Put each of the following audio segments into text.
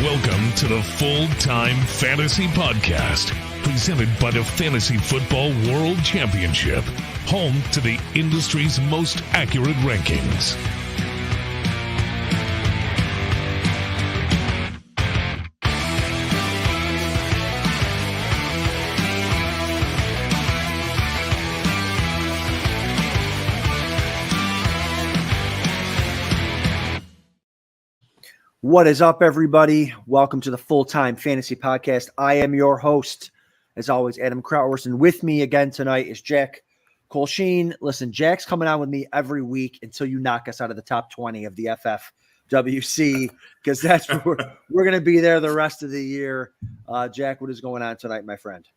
Welcome to the Full-Time Fantasy Podcast, presented by the Fantasy Football World Championship, home to the industry's most accurate rankings. What is up, everybody? Welcome to the Full-Time Fantasy Podcast. I am your host, as always, Adam Krautwurst, and with me again tonight is Jack Kohlscheen. Listen, Jack's coming on with me every week until you knock us out of the top 20 of the FFWC, because that's where we're going to be there the rest of the year. Jack, what is going on tonight, my friend?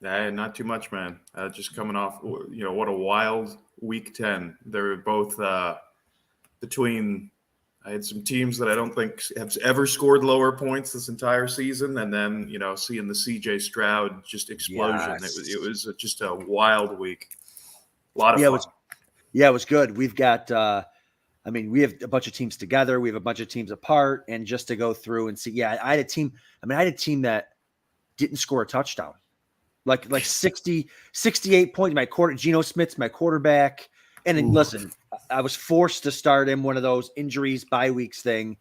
Not too much, man. Just coming off, what a wild week 10. They're both between. I had some teams that I don't think have ever scored lower points this entire season, and then seeing the CJ Stroud just explosion. Yes. It was just a wild week. A lot of fun. It was good. We've got, we have a bunch of teams together. We have a bunch of teams apart, and just to go through and see. Yeah, I had a team that didn't score a touchdown, like 68 points. Geno Smith's my quarterback. And then, listen, I was forced to start him, one of those injuries, bye weeks thing.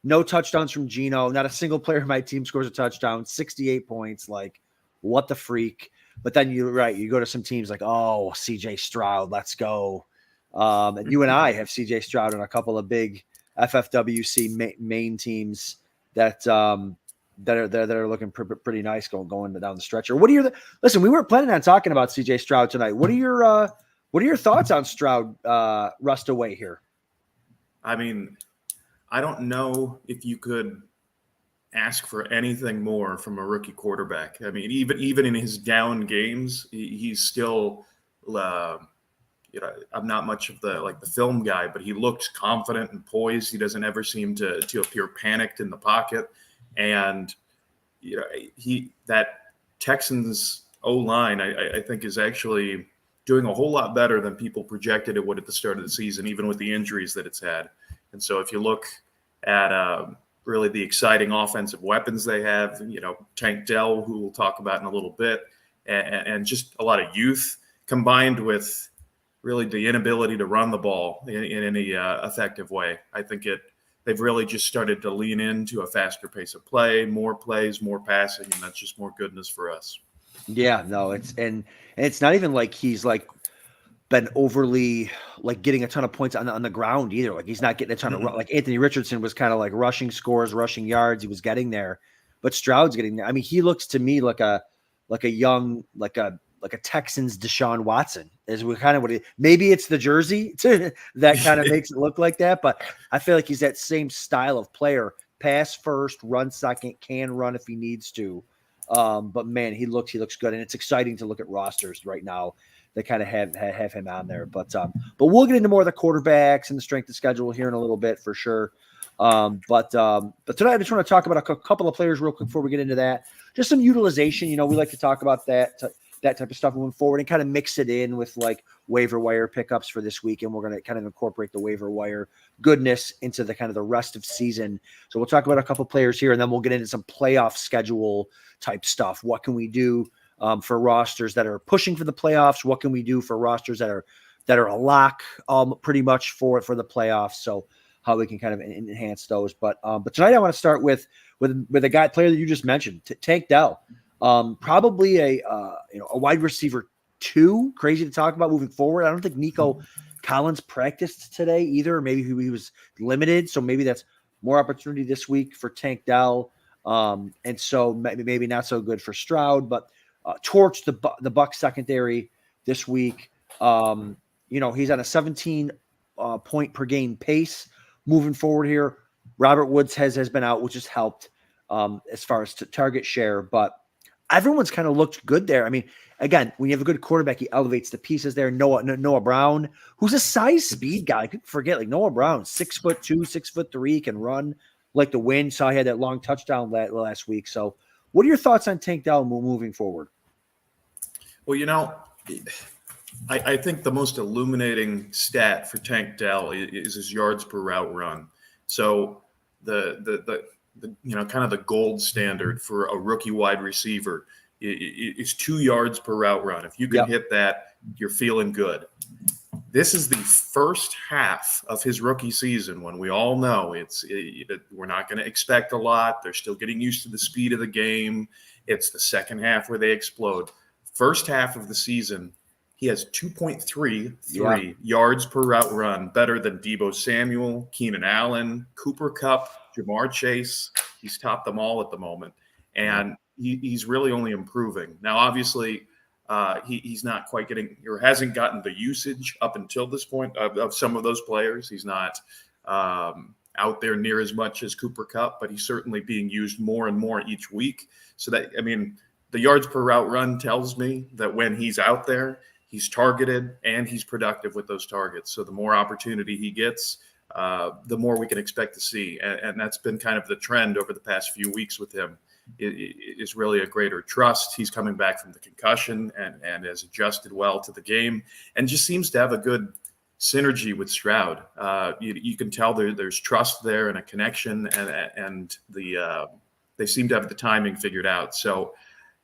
No touchdowns from Geno. Not a single player in my team scores a touchdown. 68 points. Like, what the freak? But then you go to some teams like, oh, CJ Stroud, let's go. And you and I have CJ Stroud on a couple of big FFWC main teams that are looking pretty nice going down the stretch. Or listen? We weren't planning on talking about CJ Stroud tonight. What are your thoughts on Stroud rust away here? I mean, I don't know if you could ask for anything more from a rookie quarterback. I mean, even in his down games, he's still, I'm not much of the film guy, but he looks confident and poised. He doesn't ever seem to appear panicked in the pocket. And, that Texans O-line, I think is actually doing a whole lot better than people projected it would at the start of the season, even with the injuries that it's had. And so if you look at really the exciting offensive weapons they have, Tank Dell, who we'll talk about in a little bit, and just a lot of youth combined with really the inability to run the ball in any effective way. I think they've really just started to lean into a faster pace of play, more plays, more passing, and that's just more goodness for us. Yeah, no, it's not even like he's been overly getting a ton of points on the ground either. Like he's not getting a ton of like Anthony Richardson was kind of like rushing scores, rushing yards. He was getting there, but Stroud's getting there. I mean, he looks to me like a young Texans Deshaun Watson is kind of what maybe it's the jersey that kind of makes it look like that, but I feel like he's that same style of player: pass first, run second, can run if he needs to. But man, he looks good, and it's exciting to look at rosters right now. They kind of have him on there, but we'll get into more of the quarterbacks and the strength of schedule here in a little bit for sure. But tonight I just want to talk about a couple of players real quick before we get into that. Just some utilization. We like to talk about that type of stuff moving forward and kind of mix it in with waiver wire pickups for this week. And we're going to kind of incorporate the waiver wire goodness into the kind of the rest of season. So we'll talk about a couple players here, and then we'll get into some playoff schedule type stuff. What can we do for rosters that are pushing for the playoffs? What can we do for rosters that are a lock pretty much for the playoffs? So how we can kind of enhance those. But tonight I want to start with a player that you just mentioned, Tank Dell. Probably a wide receiver 2. Crazy to talk about moving forward. I don't think Nico Collins practiced today either. Maybe he was limited, so maybe that's more opportunity this week for Tank Dell. And so maybe not so good for Stroud, but torch the Bucs secondary this week. He's on a 17 point per game pace moving forward here. Robert Woods has been out, which has helped as far as target share, but everyone's kind of looked good there. I mean, again, when you have a good quarterback, he elevates the pieces there. Noah Brown, who's a size speed guy. I could forget, Noah Brown, 6'2", 6'3", can run like the wind. So I had that long touchdown last week. So what are your thoughts on Tank Dell moving forward? Well, I think the most illuminating stat for Tank Dell is his yards per route run. So the kind of the gold standard for a rookie wide receiver is 2 yards per route run. If you can hit that, you're feeling good. This is the first half of his rookie season when we all know we're not going to expect a lot. They're still getting used to the speed of the game. It's the second half where they explode. First half of the season, he has 2.33 yards per route run, better than Deebo Samuel, Keenan Allen, Cooper Kupp, Jamar Chase. He's topped them all at the moment. And he's really only improving. Now, obviously, he's not quite getting or hasn't gotten the usage up until this point of some of those players. He's not out there near as much as Cooper Kupp, but he's certainly being used more and more each week. So that, I mean, the yards per route run tells me that when he's out there, he's targeted and he's productive with those targets. So the more opportunity he gets, the more we can expect to see. And that's been kind of the trend over the past few weeks with him. Is really a greater trust. He's coming back from the concussion and has adjusted well to the game and just seems to have a good synergy with Stroud. You can tell there's trust there and a connection, and they seem to have the timing figured out. So,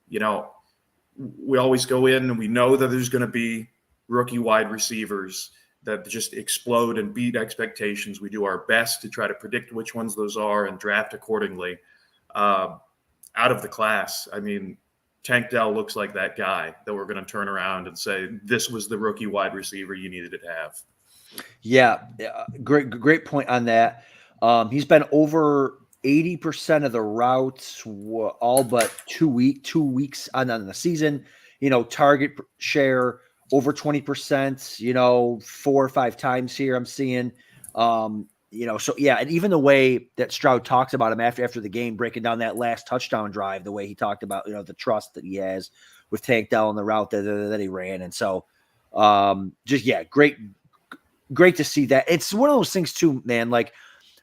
we always go in and we know that there's going to be rookie wide receivers that just explode and beat expectations. We do our best to try to predict which ones those are and draft accordingly. Out of the class, I mean, Tank Dell looks like that guy that we're going to turn around and say, this was the rookie wide receiver you needed to have. Yeah, great point on that. He's been over 80% of the routes, all but 2 weeks on the season. Target share over 20%. 4 or 5 times here I'm seeing. So yeah, and even the way that Stroud talks about him after the game, breaking down that last touchdown drive, the way he talked about the trust that he has with Tank Dell on the route that he ran, and so great to see that. It's one of those things too, man. Like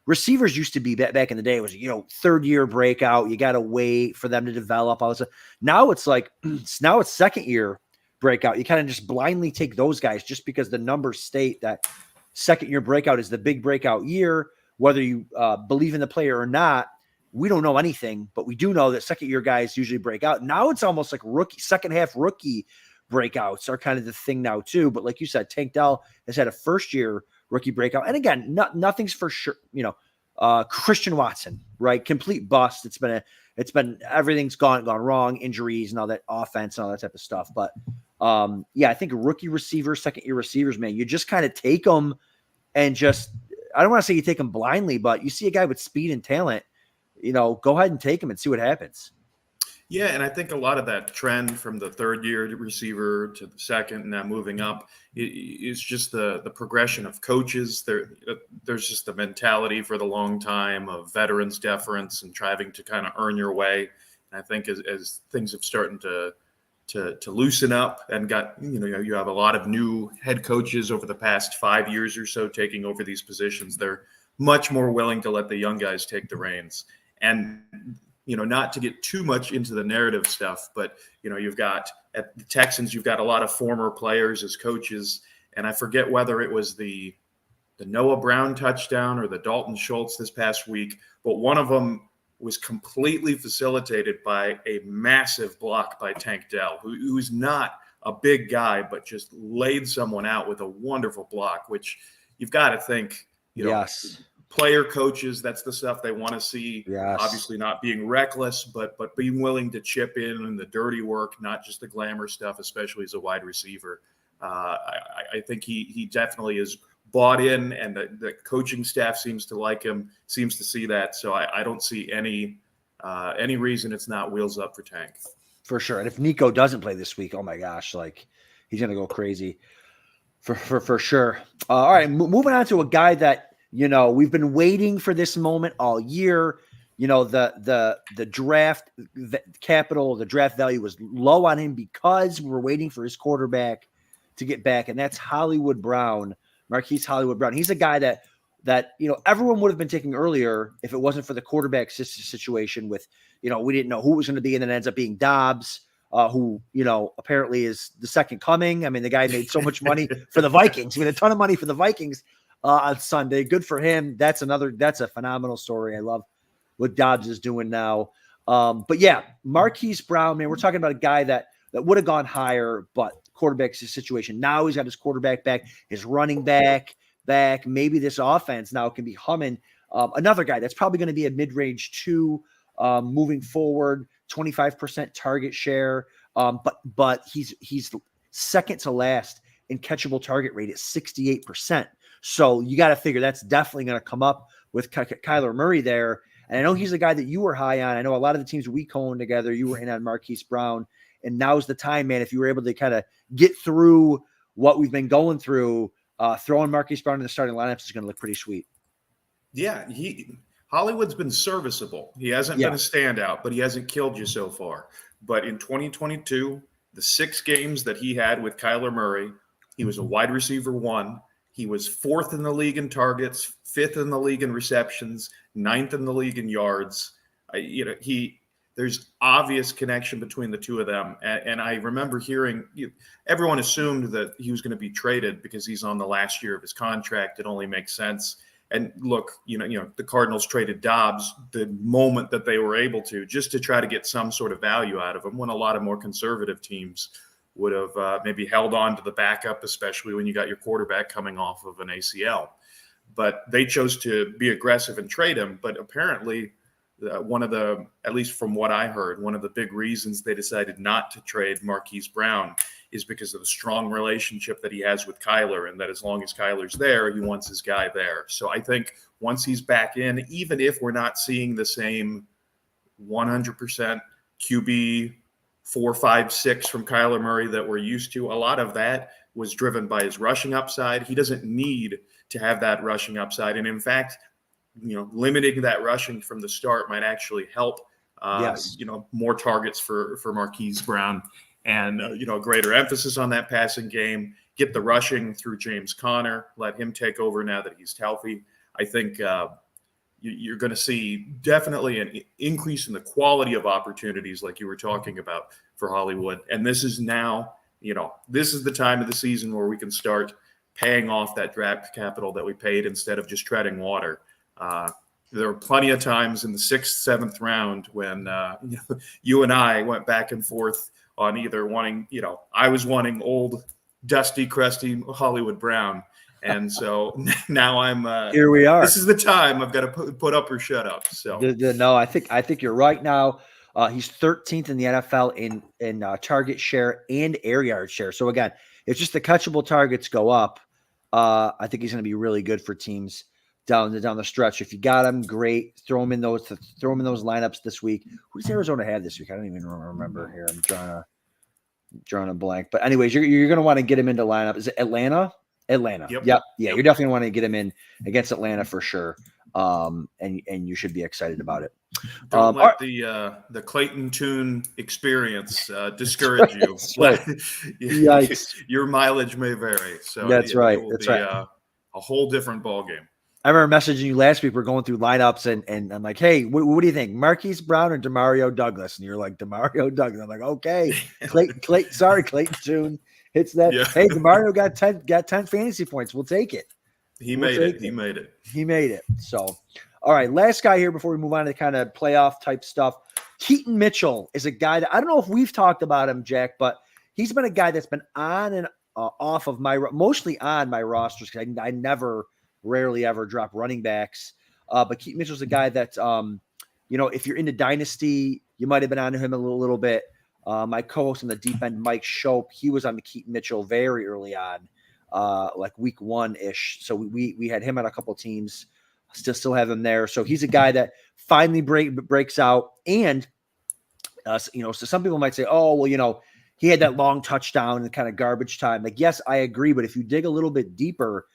receivers used to be back in the day, it was third year breakout. You got to wait for them to develop all this stuff. Now it's like it's second year breakout. You kind of just blindly take those guys just because the numbers state that second year breakout is the big breakout year, whether you believe in the player or not. We don't know anything, but we do know that second year guys usually break out. Now it's almost like second half rookie breakouts are kind of the thing now too. But like you said, Tank Dell has had a first year rookie breakout. And again, nothing's for sure. Christian Watson, right? Complete bust. It's been everything's gone wrong, injuries and all that, offense and all that type of stuff. But I think rookie receivers, second year receivers, man, you just kind of take them and I don't want to say you take them blindly, but you see a guy with speed and talent, go ahead and take him and see what happens. Yeah, and I think a lot of that trend from the third year receiver to the second and now moving up is just the progression of coaches. There's just the mentality for the long time of veterans deference and trying to kind of earn your way. And I think as things have started to loosen up and you have a lot of new head coaches over the past 5 years or so taking over these positions, they're much more willing to let the young guys take the reins. And not to get too much into the narrative stuff, but, you've got at the Texans, you've got a lot of former players as coaches. And I forget whether it was the Noah Brown touchdown or the Dalton Schultz this past week, but one of them was completely facilitated by a massive block by Tank Dell, who's not a big guy, but just laid someone out with a wonderful block, which you've got to think, yes. Player coaches, that's the stuff they want to see. Yes. Obviously not being reckless, but being willing to chip in the dirty work, not just the glamour stuff, especially as a wide receiver. I think he definitely is bought in, and the coaching staff seems to like him, seems to see that. So I don't see any reason it's not wheels up for Tank. For sure. And if Nico doesn't play this week, oh my gosh, like he's going to go crazy for sure. All right. Moving on to a guy that, we've been waiting for this moment all year. The draft capital, the draft value was low on him because we're waiting for his quarterback to get back. And that's Hollywood Brown, Marquis Brown. He's a guy that everyone would have been taking earlier if it wasn't for the quarterback situation with, we didn't know who it was going to be. And then it ends up being Dobbs, who, apparently is the second coming. I mean, the guy made so much money for the Vikings. He made a ton of money for the Vikings on Sunday. Good for him. That's a phenomenal story. I love what Dobbs is doing now. But yeah, Marquis Brown, man, we're talking about a guy that would have gone higher, but quarterback's his situation. Now he's got his quarterback back, his running back. Maybe this offense now can be humming. Another guy that's probably going to be a mid-range 2 moving forward, 25% target share. But he's second to last in catchable target rate at 68%. So you got to figure that's definitely going to come up with Kyler Murray there. And I know he's the guy that you were high on. I know a lot of the teams we co-owned together, you were in on Marquis Brown. And now's the time, man, if you were able to kind of get through what we've been going through, throwing Marquis Brown in the starting lineups is going to look pretty sweet. Yeah, Hollywood's been serviceable. He hasn't been a standout, but he hasn't killed you so far. But in 2022, the 6 games that he had with Kyler Murray, he was a wide receiver 1. He was 4th in the league in targets, 5th in the league in receptions, 9th in the league in yards. There's obvious connection between the two of them. And I remember hearing everyone assumed that he was going to be traded because he's on the last year of his contract. It only makes sense. And look, the Cardinals traded Dobbs the moment that they were able to, just to try to get some sort of value out of him, when a lot of more conservative teams would have maybe held on to the backup, especially when you got your quarterback coming off of an ACL. But they chose to be aggressive and trade him. But apparently one of the, at least from what I heard, one of the big reasons they decided not to trade Marquis Brown is because of the strong relationship that he has with Kyler, and that as long as Kyler's there, he wants his guy there. So I think once he's back in, even if we're not seeing the same 100% QB 4, 5, 6 from Kyler Murray that we're used to, a lot of that was driven by his rushing upside. He doesn't need to have that rushing upside. And in fact, limiting that rushing from the start might actually help, more targets for Marquis Brown, and, a greater emphasis on that passing game, get the rushing through James Conner, let him take over now that he's healthy. I think you're going to see definitely an increase in the quality of opportunities like you were talking about for Hollywood. And this is now, this is the time of the season where we can start paying off that draft capital that we paid instead of just treading water. There were plenty of times in the 6th, 7th round when you and I went back and forth on either wanting, I was wanting old, dusty, crusty Hollywood Brown. And so now I'm here we are. This is the time I've got to put up or shut up. So no, I think you're right now. He's 13th in the NFL in target share and air yard share. So again, if just the catchable targets go up, I think he's going to be really good for teams down the stretch. If you got him, great. Throw him in those lineups this week. Who does Arizona have this week? I don't even remember here. I'm drawing a blank. But anyways, you're going to want to get him into lineup. Is it Atlanta? Atlanta. Yep. Yeah. You're definitely going to want to get him in against Atlanta for sure. And you should be excited about it. Don't let the Clayton Tune experience discourage you. Right. Yikes. Your mileage may vary. So that's right. It will be a whole different ball game. I remember messaging you last week. We're going through lineups, and I'm like, hey, what do you think? Marquis Brown or Demario Douglas? And you're like, Demario Douglas. I'm like, okay. Clayton Tune hits that. Yeah. Hey, Demario got 10 fantasy points. We'll take it. He made it. So, all right, last guy here before we move on to kind of playoff type stuff. Keaton Mitchell is a guy that I don't know if we've talked about him, Jack, but he's been a guy that's been on and off of mostly on my rosters because I rarely ever drop running backs. But Keaton Mitchell's a guy that, if you're into Dynasty, you might have been on him a little bit. My co-host on the deep end, Mike Shope, he was on the Keaton Mitchell very early on, like week 1-ish. So we had him on a couple of teams, still have him there. So he's a guy that finally breaks out. And, so some people might say, oh, well, he had that long touchdown and kind of garbage time. Like, yes, I agree. But if you dig a little bit deeper,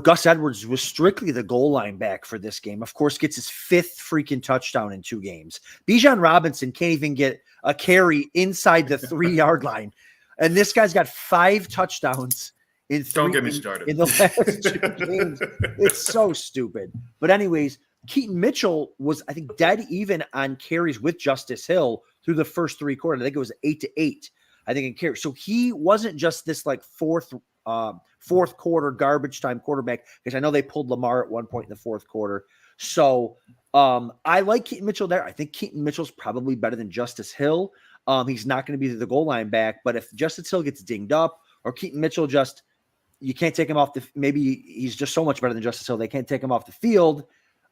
Gus Edwards was strictly the goal line back for this game. Of course, gets his 5th freaking touchdown in 2 games. Bijan Robinson can't even get a carry inside the 3-yard line. And this guy's got 5 touchdowns in 3. Don't get me started. In the last 2 games. It's so stupid. But anyways, Keaton Mitchell was, I think, dead even on carries with Justice Hill through the first 3 quarters. I think it was 8-8. I think in carries. So he wasn't just this like 4th fourth quarter garbage time quarterback, because I know they pulled Lamar at one point in the fourth quarter. So I like Keaton Mitchell there. I think Keaton Mitchell's probably better than Justice Hill. He's not going to be the goal line back, but if Justice Hill gets dinged up or Keaton Mitchell you can't take him off maybe he's just so much better than Justice Hill, they can't take him off the field.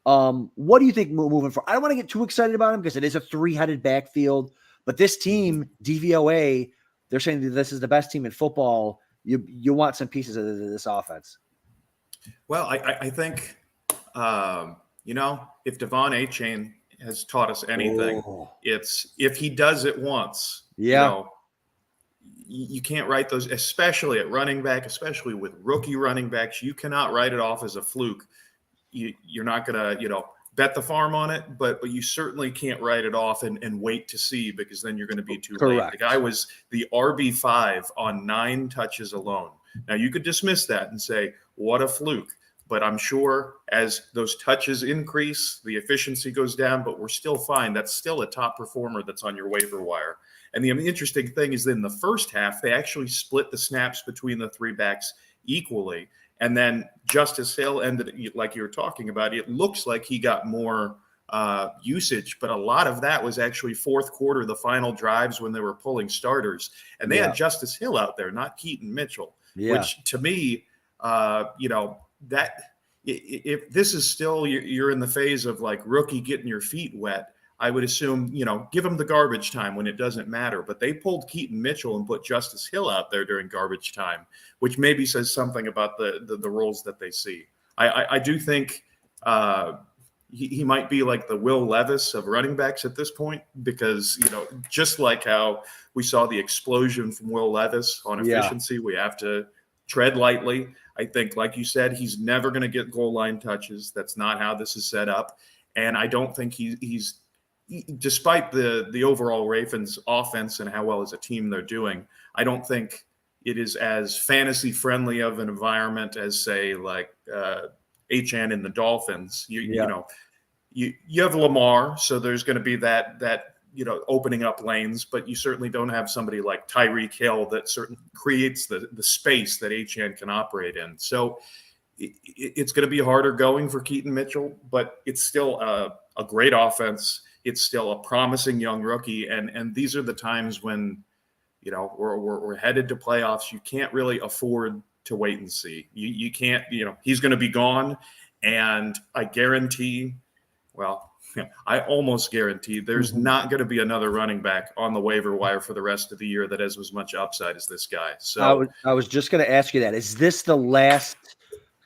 What do you think moving forward? I don't want to get too excited about him because it is a three-headed backfield, but this team, DVOA, they're saying that this is the best team in football. You want some pieces of this offense. Well, I think, if Devon Achane has taught us anything, it's if he does it once, you can't write those, especially at running back, especially with rookie running backs. You cannot write it off as a fluke. You're not going to, bet the farm on it, but you certainly can't write it off and wait to see, because then you're going to be too late. The guy was the RB5 on 9 touches alone. Now, you could dismiss that and say, what a fluke. But I'm sure as those touches increase, the efficiency goes down, but we're still fine. That's still a top performer that's on your waiver wire. And the interesting thing is, in the first half, they actually split the snaps between the 3 backs equally. And then Justice Hill ended, like you were talking about, it looks like he got more usage, but a lot of that was actually fourth quarter, the final drives when they were pulling starters. And they had Justice Hill out there, not Keaton Mitchell, which to me, that if this is still, you're in the phase of like rookie getting your feet wet, I would assume, give him the garbage time when it doesn't matter. But they pulled Keaton Mitchell and put Justice Hill out there during garbage time, which maybe says something about the roles that they see. I do think he might be like the Will Levis of running backs at this point, because, just like how we saw the explosion from Will Levis on efficiency, we have to tread lightly. I think, like you said, he's never going to get goal line touches. That's not how this is set up. And I don't think he's despite the overall Ravens offense and how well as a team they're doing, I don't think it is as fantasy friendly of an environment as, say, like Achane and the Dolphins. You have Lamar, so there's going to be that opening up lanes, but you certainly don't have somebody like Tyreek Hill that certainly creates the space that Achane can operate in. So it's going to be harder going for Keaton Mitchell, but it's still a great offense. It's still a promising young rookie, and these are the times when we're headed to playoffs. You can't really afford to wait and see. You can't. He's going to be gone, and I guarantee. Well, I almost guarantee there's not going to be another running back on the waiver wire for the rest of the year that has as much upside as this guy. So I was just going to ask you that. Is this the last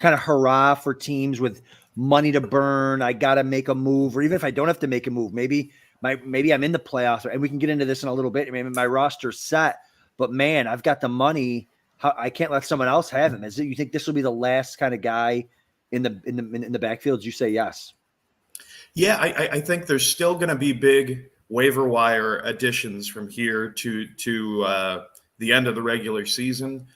kind of hurrah for teams with money to burn? I got to make a move, or even if I don't have to make a move, maybe I'm in the playoffs, and we can get into this in a little bit. Maybe my roster's set, but man, I've got the money. I can't let someone else have him. You think this will be the last kind of guy in the backfield? You say yes. Yeah, I think there's still going to be big waiver wire additions from here to the end of the regular season,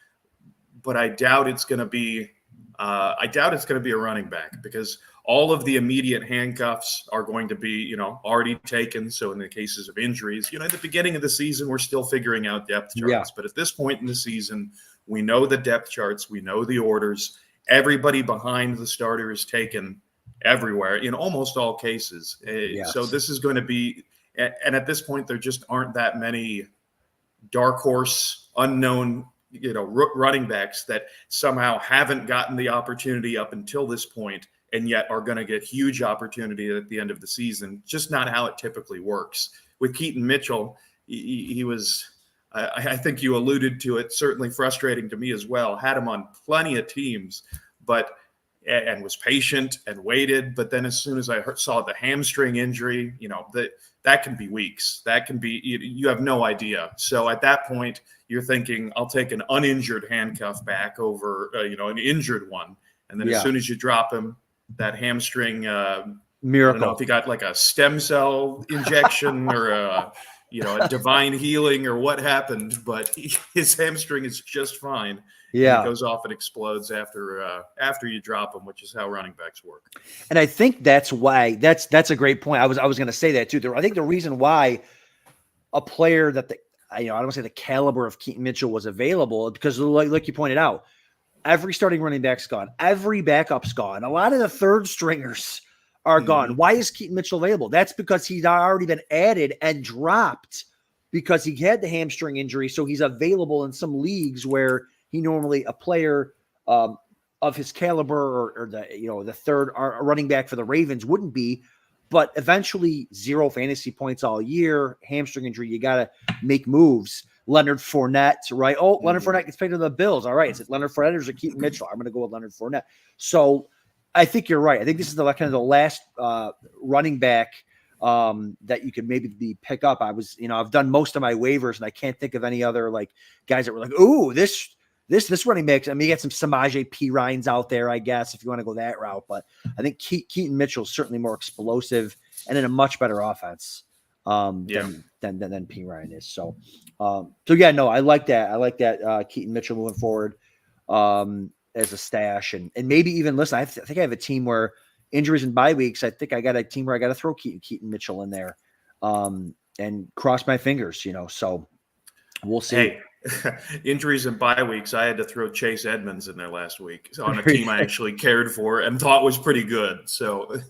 but I doubt it's going to be. I doubt it's going to be a running back, because all of the immediate handcuffs are going to be, already taken. So in the cases of injuries, at the beginning of the season, we're still figuring out depth charts. But at this point in the season, we know the depth charts, we know the orders. Everybody behind the starter is taken everywhere in almost all cases. So this is going to be, and at this point, there just aren't that many dark horse, unknown running backs that somehow haven't gotten the opportunity up until this point and yet are going to get huge opportunity at the end of the season. Just not how it typically works. With Keaton Mitchell, he was, I think you alluded to it, certainly frustrating to me as well. Had him on plenty of teams, and was patient and waited. But then as soon as I saw the hamstring injury, that can be weeks. That can be, you have no idea. So at that point, you're thinking, I'll take an uninjured handcuff back over, an injured one. And then as soon as you drop him, that hamstring miracle. I don't know if he got like a stem cell injection or a divine healing or what happened, but his hamstring is just fine. Yeah, he goes off and explodes after you drop him, which is how running backs work. And I think that's why that's a great point. I was going to say that too. I think the reason why a player that I don't want to say the caliber of Keaton Mitchell was available, because like you pointed out, Every starting running back's gone. Every backup's gone. A lot of the third stringers are gone. Why is Keaton Mitchell available? That's because he's already been added and dropped because he had the hamstring injury. So he's available in some leagues where he normally a player of his caliber or the third running back for the Ravens wouldn't be. But eventually 0 fantasy points all year, hamstring injury, you got to make moves. Leonard Fournette, right? Oh, Leonard Fournette gets paid to the Bills. All right. Is it Leonard Fournette or is it Keaton Mitchell? I'm going to go with Leonard Fournette. So I think you're right. I think this is kind of the last running back that you could maybe pick up. I've done most of my waivers and I can't think of any other like guys that were like, ooh, this running back. I mean, you got some Samaje Perines out there, I guess, if you want to go that route. But I think Keaton Mitchell is certainly more explosive and in a much better offense than Perine is. So yeah, no, I like that. I like that Keaton Mitchell moving forward as a stash and maybe even listen. I think I have a team where injuries and bye weeks. I think I got a team where I got to throw Keaton Mitchell in there and cross my fingers. So we'll see. Hey. Injuries and bye weeks. I had to throw Chase Edmonds in there last week on a team I actually cared for and thought was pretty good. So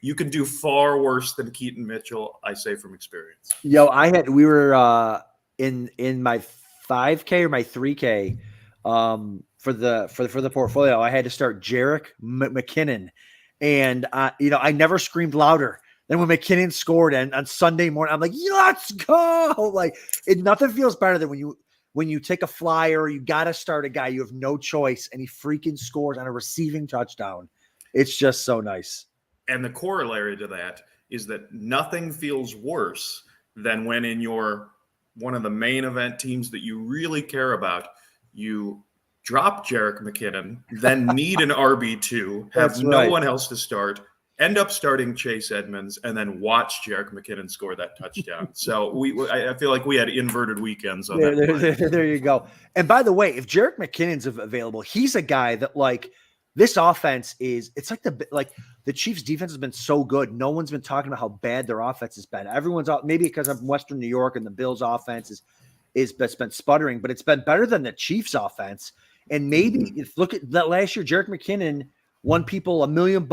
you can do far worse than Keaton Mitchell, I say from experience. Yo, we were in my 5K or my 3K for the portfolio. I had to start Jerick McKinnon, and I never screamed louder. Then when McKinnon scored and on Sunday morning, I'm like, let's go! Like nothing feels better than when you take a flyer, you got to start a guy, you have no choice, and he freaking scores on a receiving touchdown. It's just so nice. And the corollary to that is that nothing feels worse than when in one of the main event teams that you really care about, you drop Jerick McKinnon, then need an RB2, have no one else to start, end up starting Chase Edmonds, and then watch Jerick McKinnon score that touchdown. So I feel like we had inverted weekends on that. There you go. And by the way, if Jerick McKinnon's available, he's a guy that like this offense it's like the Chiefs defense has been so good. No one's been talking about how bad their offense has been. Everyone's maybe because I'm Western New York and the Bills offense is been sputtering, but it's been better than the Chiefs offense. And maybe if look at that last year, Jerick McKinnon won people $1 million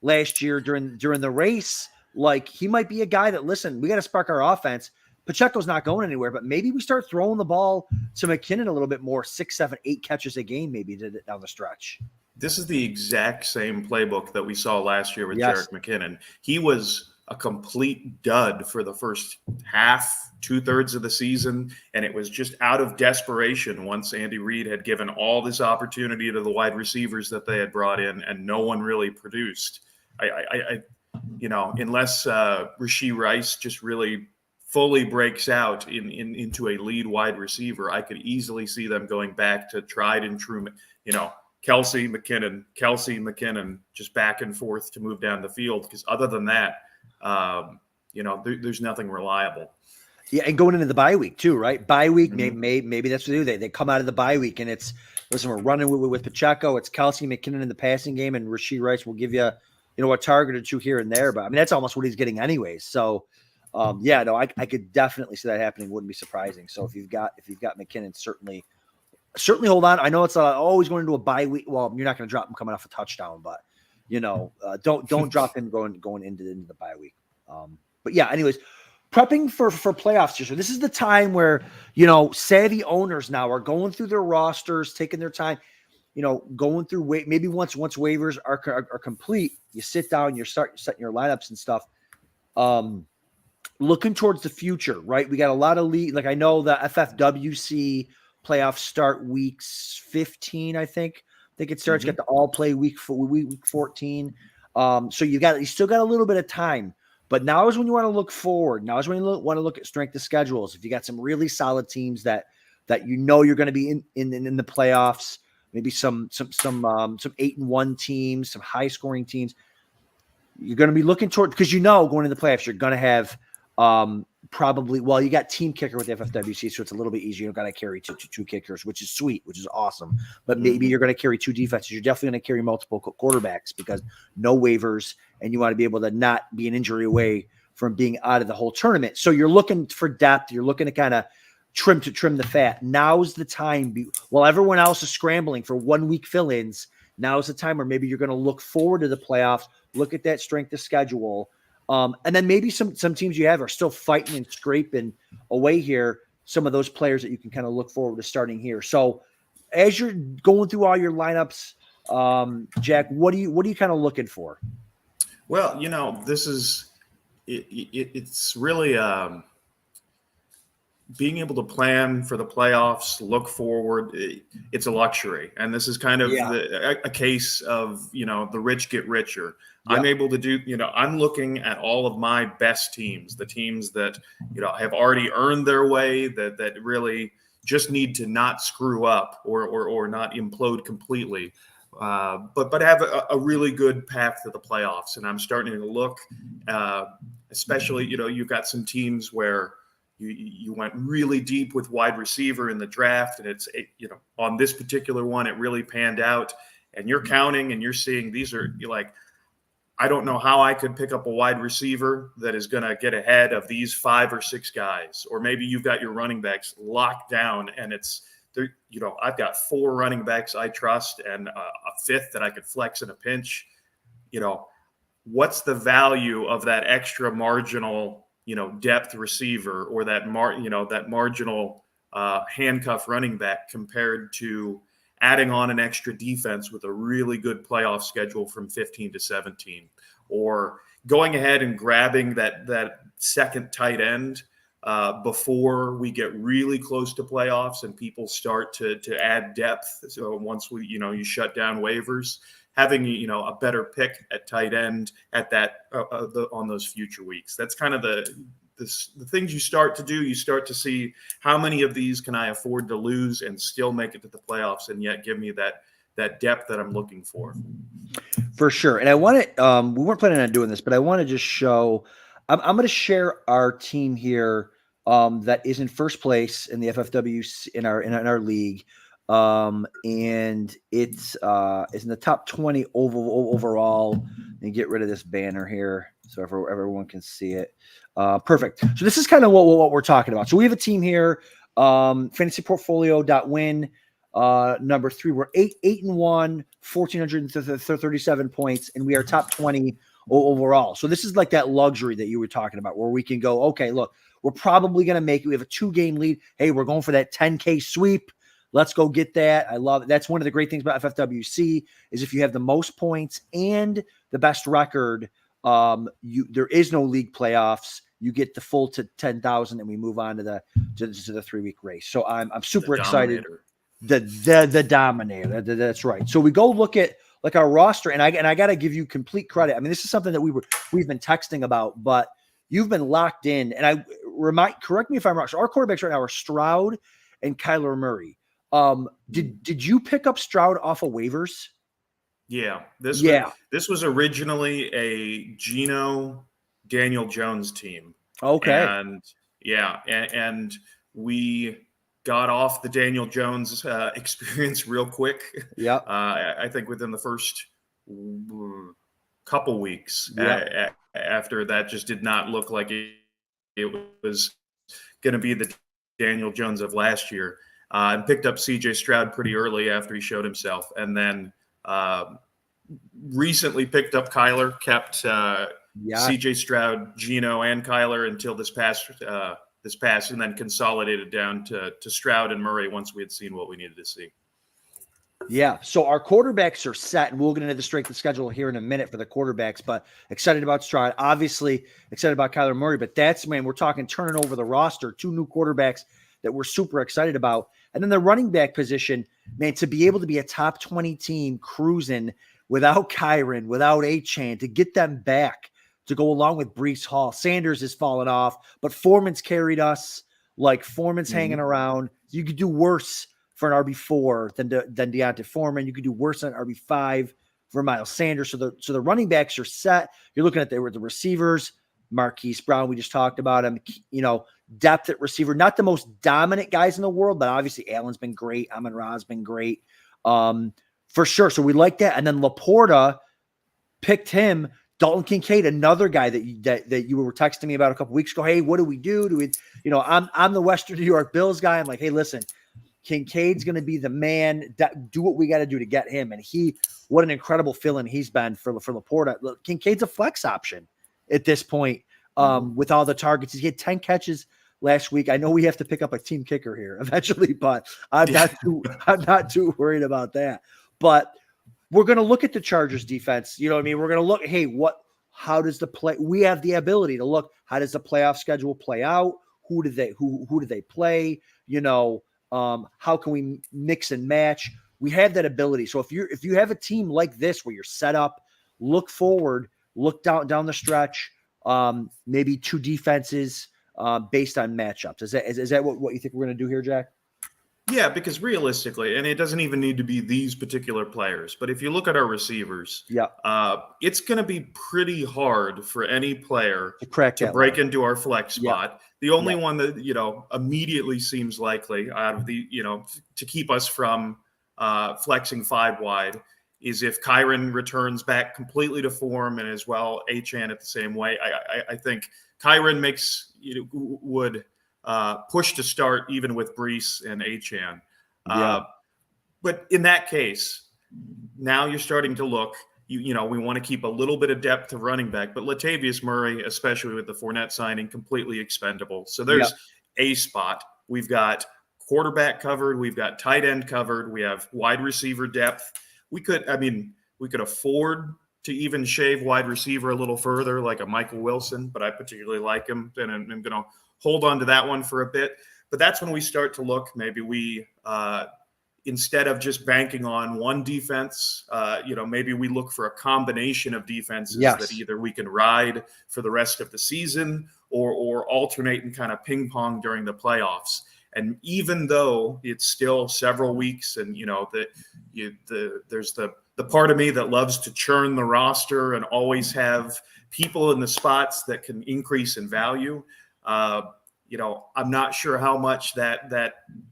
last year during the race. Like he might be a guy that, listen, we got to spark our offense. Pacheco's not going anywhere, but maybe we start throwing the ball to McKinnon a little bit more, 6, 7, 8 catches a game, maybe down the stretch. This is the exact same playbook that we saw last year with Jerick McKinnon. He was a complete dud for the first half, 2/3 of the season, and it was just out of desperation once Andy Reid had given all this opportunity to the wide receivers that they had brought in, and no one really produced. Unless Rashee Rice just really fully breaks out into a lead wide receiver, I could easily see them going back to tried and true, Kelsey McKinnon, just back and forth to move down the field. Because other than that, there's nothing reliable. Yeah, and going into the bye week too, right? Bye week, maybe that's what they do. They come out of the bye week and it's, listen, we're running with Pacheco. It's Kelsey McKinnon in the passing game, and Rashee Rice will give you, a target or two here and there. But I mean, that's almost what he's getting anyways. So, I could definitely see that happening. Wouldn't be surprising. So if you've got McKinnon, certainly hold on. I know it's always going into a bye week. Well, you're not going to drop him coming off a touchdown, but don't drop him going into the bye week. But yeah, anyways, prepping for playoffs here. So this is the time where, savvy owners now are going through their rosters, taking their time, going through maybe once waivers are complete, you sit down, you start setting your lineups and stuff. Looking towards the future, right? We got a lot of league. Like I know the FFWC playoffs start weeks 15, I think it starts. Got the all play week 14. So you still got a little bit of time. But now is when you want to look forward. Now is when you want to look at strength of schedules. If you got some really solid teams that you're going to be in the playoffs, maybe some 8-1 teams, some high scoring teams, you're going to be looking toward, because going into the playoffs you're going to have probably, well, you got team kicker with the FFWC, so it's a little bit easier. You don't got to carry two kickers, which is sweet, which is awesome. But maybe you're going to carry 2 defenses. You're definitely going to carry multiple quarterbacks because no waivers, and you want to be able to not be an injury away from being out of the whole tournament. So you're looking for depth. You're looking to kind of trim the fat. Now's the time. While everyone else is scrambling for 1 week fill-ins, now's the time where maybe you're going to look forward to the playoffs, look at that strength of schedule. And then maybe some teams you have are still fighting and scraping away here. Some of those players that you can kind of look forward to starting here. So as you're going through all your lineups, Jack, what are you kind of looking for? Well, this is it's really being able to plan for the playoffs, look forward. It's a luxury, and this is kind of a case of the rich get richer. Yep. I'm able to do, I'm looking at all of my best teams, the teams that have already earned their way, that really just need to not screw up or not implode completely. But have a really good path to the playoffs. And I'm starting to look, especially, you've got some teams where you went really deep with wide receiver in the draft, and it's, on this particular one, it really panned out. And you're counting and you're seeing you're like, I don't know how I could pick up a wide receiver that is going to get ahead of these 5 or 6 guys. Or maybe you've got your running backs locked down, and it's, I've got 4 running backs I trust and a 5th that I could flex in a pinch. What's the value of that extra marginal, depth receiver or that marginal handcuff running back compared to adding on an extra defense with a really good playoff schedule from 15 to 17, or going ahead and grabbing that second tight end before we get really close to playoffs and people start to add depth. So once you shut down waivers, having a better pick at tight end at that on those future weeks. That's kind of the things you start to do. You start to see how many of these can I afford to lose and still make it to the playoffs, and yet give me that depth that I'm looking for. For sure. And I want to, we weren't planning on doing this, but I want to just show, I'm going to share our team here that is in first place in the FFW in our league. And it's in the top 20 overall. And get rid of this banner here so everyone can see it. Perfect. So this is kind of what we're talking about. So we have a team here, fantasyportfolio.win, number 3. We're 8-1, 1,437 points, and we are top 20 overall. So this is like that luxury that you were talking about, where we can go, okay, look, we're probably going to make it. We have a 2-game lead. Hey, we're going for that 10K sweep. Let's go get that. I love it. That's one of the great things about FFWC is if you have the most points and the best record, there is no league playoffs. You get the full to 10,000, and we move on to the 3-week race. So I'm super excited. The dominator. That's right. So we go look at like our roster, and I got to give you complete credit. I mean, this is something that we've been texting about, but you've been locked in. And correct me if I'm wrong. So our quarterbacks right now are Stroud and Kyler Murray. Did you pick up Stroud off of waivers? Yeah. This was originally a Geno Daniel Jones team. Okay. And we got off the Daniel Jones experience real quick. Yeah. I think within the first couple weeks after that, just did not look like it was going to be the Daniel Jones of last year. And picked up CJ Stroud pretty early after he showed himself. And then recently picked up Kyler, kept CJ Stroud, Geno, and Kyler until this past, and then consolidated down to Stroud and Murray once we had seen what we needed to see. Yeah, so our quarterbacks are set, and we'll get into the strength of schedule here in a minute for the quarterbacks, but excited about Stroud, obviously excited about Kyler Murray, but we're talking turning over the roster, 2 new quarterbacks that we're super excited about. And then the running back position, man, to be able to be a top 20 team cruising without Kyron, without Achane, to get them back to go along with Breece Hall. Sanders has fallen off, but Foreman's carried us. Like Foreman's hanging around. You could do worse for an RB4 than Deontay Foreman. You could do worse than RB5 for Miles Sanders. So the running backs are set. You're looking at the receivers. Marquis Brown, we just talked about him. Depth at receiver, not the most dominant guys in the world, but obviously Allen's been great. Amon-Ra's been great, for sure. So we like that. And then Laporta picked him Dalton Kincaid, another guy that you were texting me about a couple weeks ago. Hey, what do we do? Do we, I'm the Western New York Bills guy. I'm like, hey, listen, Kincaid's going to be the man. Do what we got to do to get him. And what an incredible fill-in he's been for Laporta. Look, Kincaid's a flex option at this point with all the targets. He had 10 catches last week. I know we have to pick up a team kicker here eventually, but I'm not too worried about that. But we're going to look at the Chargers defense. You know what I mean? We're going to look, hey, how does the play? We have the ability to look, how does the playoff schedule play out? Who do they play? How can we mix and match? We have that ability. So if you have a team like this where you're set up, look forward, look down the stretch, maybe two defenses based on matchups. Is that what you think we're going to do here, Jack? Yeah, because realistically, and it doesn't even need to be these particular players, but if you look at our receivers, it's going to be pretty hard for any player to break into our flex spot. The only one that, immediately seems likely out of the, to keep us from flexing 5 wide is if Kyren returns back completely to form, and as well Achane at the same way. I think Kyren would push to start even with Breece and Achane. But in that case, now you're starting to look, we want to keep a little bit of depth to running back, but Latavius Murray, especially with the Fournette signing, completely expendable. So there's a spot. We've got quarterback covered. We've got tight end covered. We have wide receiver depth. We could afford to even shave wide receiver a little further, like a Michael Wilson, but I particularly like him, and I'm going to hold on to that one for a bit. But that's when we start to look, maybe we, instead of just banking on one defense, maybe we look for a combination of defenses that either we can ride for the rest of the season or alternate and kind of ping pong during the playoffs. And even though it's still several weeks and, there's the part of me that loves to churn the roster and always have people in the spots that can increase in value. I'm not sure how much that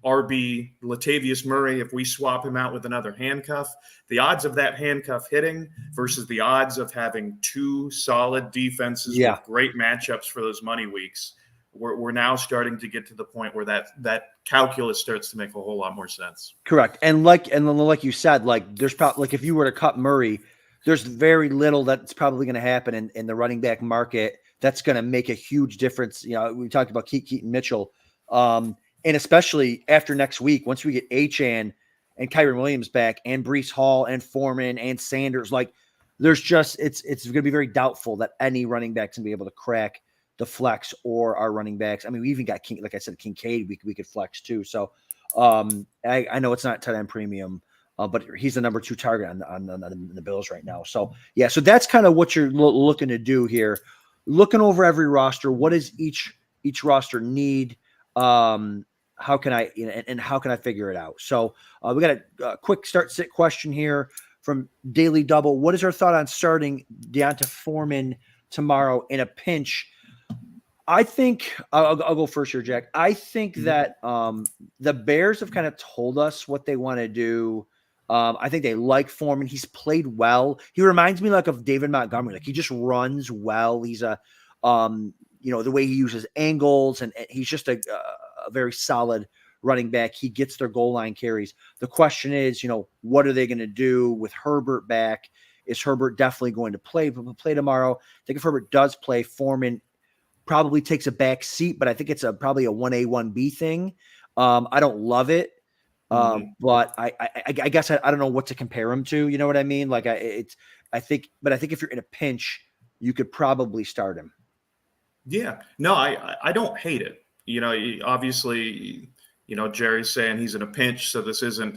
RB Latavius Murray, if we swap him out with another handcuff, the odds of that handcuff hitting versus the odds of having two solid defenses with great matchups for those money weeks, we're now starting to get to the point where that calculus starts to make a whole lot more sense. Correct. And like you said, there's probably, if you were to cut Murray, there's very little that's probably going to happen in the running back market that's going to make a huge difference. We talked about Keaton Mitchell, and especially after next week, once we get Achane and Kyren Williams back and Breece Hall and Foreman and Sanders, there's just, it's going to be very doubtful that any running back's going to be able to crack the flex or our running backs. I mean, we even got like I said, Kincaid, we could flex too. So I know it's not tight end premium, but he's the number 2 target on the Bills right now. So so that's kind of what you're looking to do here. Looking over every roster, what does each roster need? How can I and how can I figure it out? So we got a quick start sit question here from Daily Double. What is our thought on starting Deonta Foreman tomorrow in a pinch? I think I'll go first here, Jack. I think that the Bears have kind of told us what they want to do. I think they like Foreman. He's played well. He reminds me of David Montgomery. He just runs well. He's the way he uses angles, and he's just a very solid running back. He gets their goal line carries. The question is, what are they going to do with Herbert back? Is Herbert definitely going to play tomorrow? I think if Herbert does play, Foreman probably takes a back seat, but I think it's probably a 1A, 1B thing. I don't love it. But I guess I don't know what to compare him to. You know what I mean? I think if you're in a pinch, you could probably start him. Yeah, no, I don't hate it. Obviously, Jerry's saying he's in a pinch, so this isn't,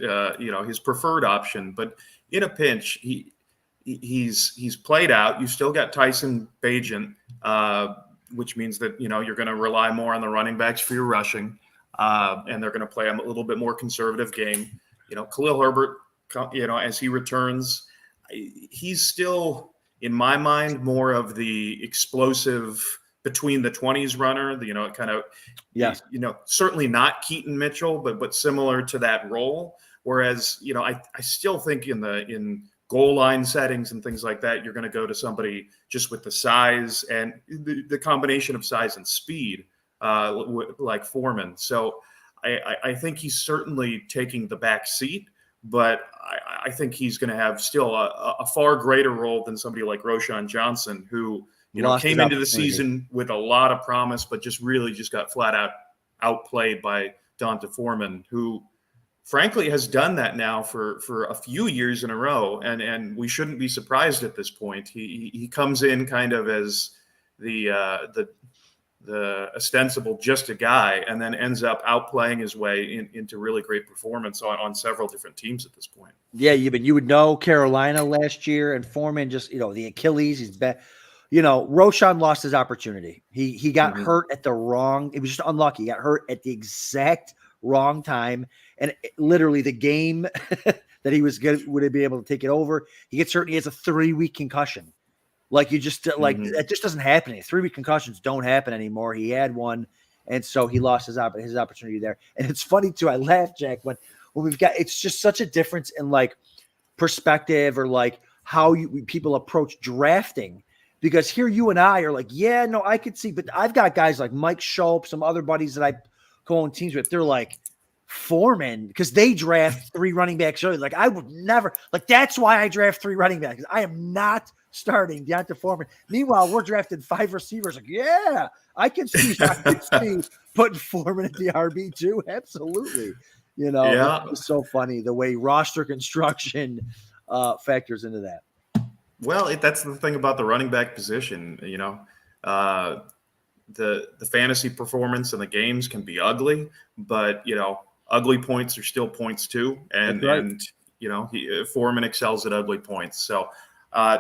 his preferred option, but in a pinch, he's played out. You still got Tyson Bagent, which means that, you're going to rely more on the running backs for your rushing. And they're going to play a little bit more conservative game. Khalil Herbert, as he returns, he's still, in my mind, more of the explosive between the 20s runner. Certainly not Keaton Mitchell, but similar to that role. Whereas, I still think in goal line settings and things like that, you're going to go to somebody just with the size and the combination of size and speed, like Foreman. So I think he's certainly taking the back seat, but I think he's going to have still a far greater role than somebody like Roschon Johnson, who came into the season with a lot of promise, but just got flat out outplayed by D'Onta Foreman, who frankly has done that now for a few years in a row, and we shouldn't be surprised at this point. He comes in kind of as the ostensible just a guy, and then ends up outplaying his way into really great performance on several different teams at this point. Yeah, you would know Carolina last year, and Foreman just the Achilles. He's back. Roschon lost his opportunity. He got hurt at the wrong. It was just unlucky. He got hurt at the exact wrong time, and literally the game that he was good would be able to take it over. He gets hurt. And he has a 3-week concussion. Like that just doesn't happen. 3-week concussions don't happen anymore. He had one, and so he lost his opportunity there. And it's funny too. I laugh, Jack, when we've got it's just such a difference in like perspective or like how people approach drafting. Because here you and I are like, yeah, no, I could see, but I've got guys like Mike Schulp, some other buddies that I go on teams with. They're like Foreman because they draft 3 running backs early. Like I would never, like that's why I draft 3 running backs. I am not starting D'Onta Foreman. Meanwhile, we're drafting 5 receivers. Like, yeah, I can see putting Foreman at the RB too. Absolutely. It's so funny the way roster construction factors into that. Well, that's the thing about the running back position. The fantasy performance in the games can be ugly, but ugly points are still points too, and Foreman excels at ugly points. So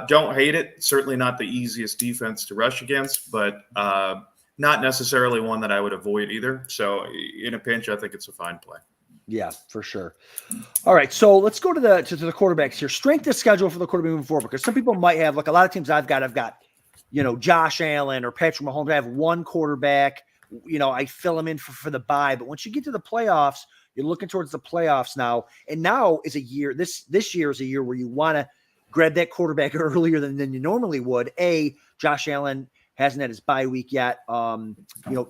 don't hate it. Certainly not the easiest defense to rush against, but not necessarily one that I would avoid either. So in a pinch, I think it's a fine play. Yeah, for sure. All right, so let's go to the quarterbacks here. Strength of schedule for the quarterback moving forward, because some people might have, like a lot of teams I've got, Josh Allen or Patrick Mahomes. I have one quarterback. I fill them in for the bye. But once you get to the playoffs, you're looking towards the playoffs now. And now is a year. This year is a year where you want to grab that quarterback earlier than you normally would. Josh Allen hasn't had his bye week yet.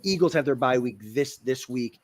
Eagles have their bye week this week.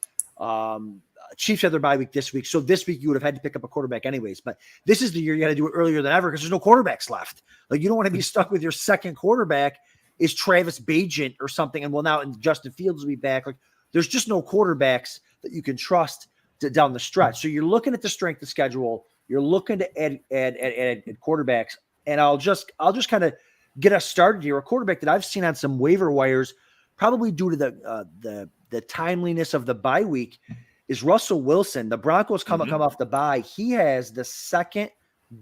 Chiefs have their bye week this week. So this week you would have had to pick up a quarterback anyways. But this is the year you got to do it earlier than ever because there's no quarterbacks left. Like you don't want to be stuck with your second quarterback is Travis Bagent or something. And now Justin Fields will be back. Like there's just no quarterbacks that you can trust down the stretch. So you're looking at the strength of schedule. You're looking to add quarterbacks. And I'll just kind of get us started here. A quarterback that I've seen on some waiver wires, probably due to the timeliness of the bye week, is Russell Wilson. The Broncos come off the bye. He has the second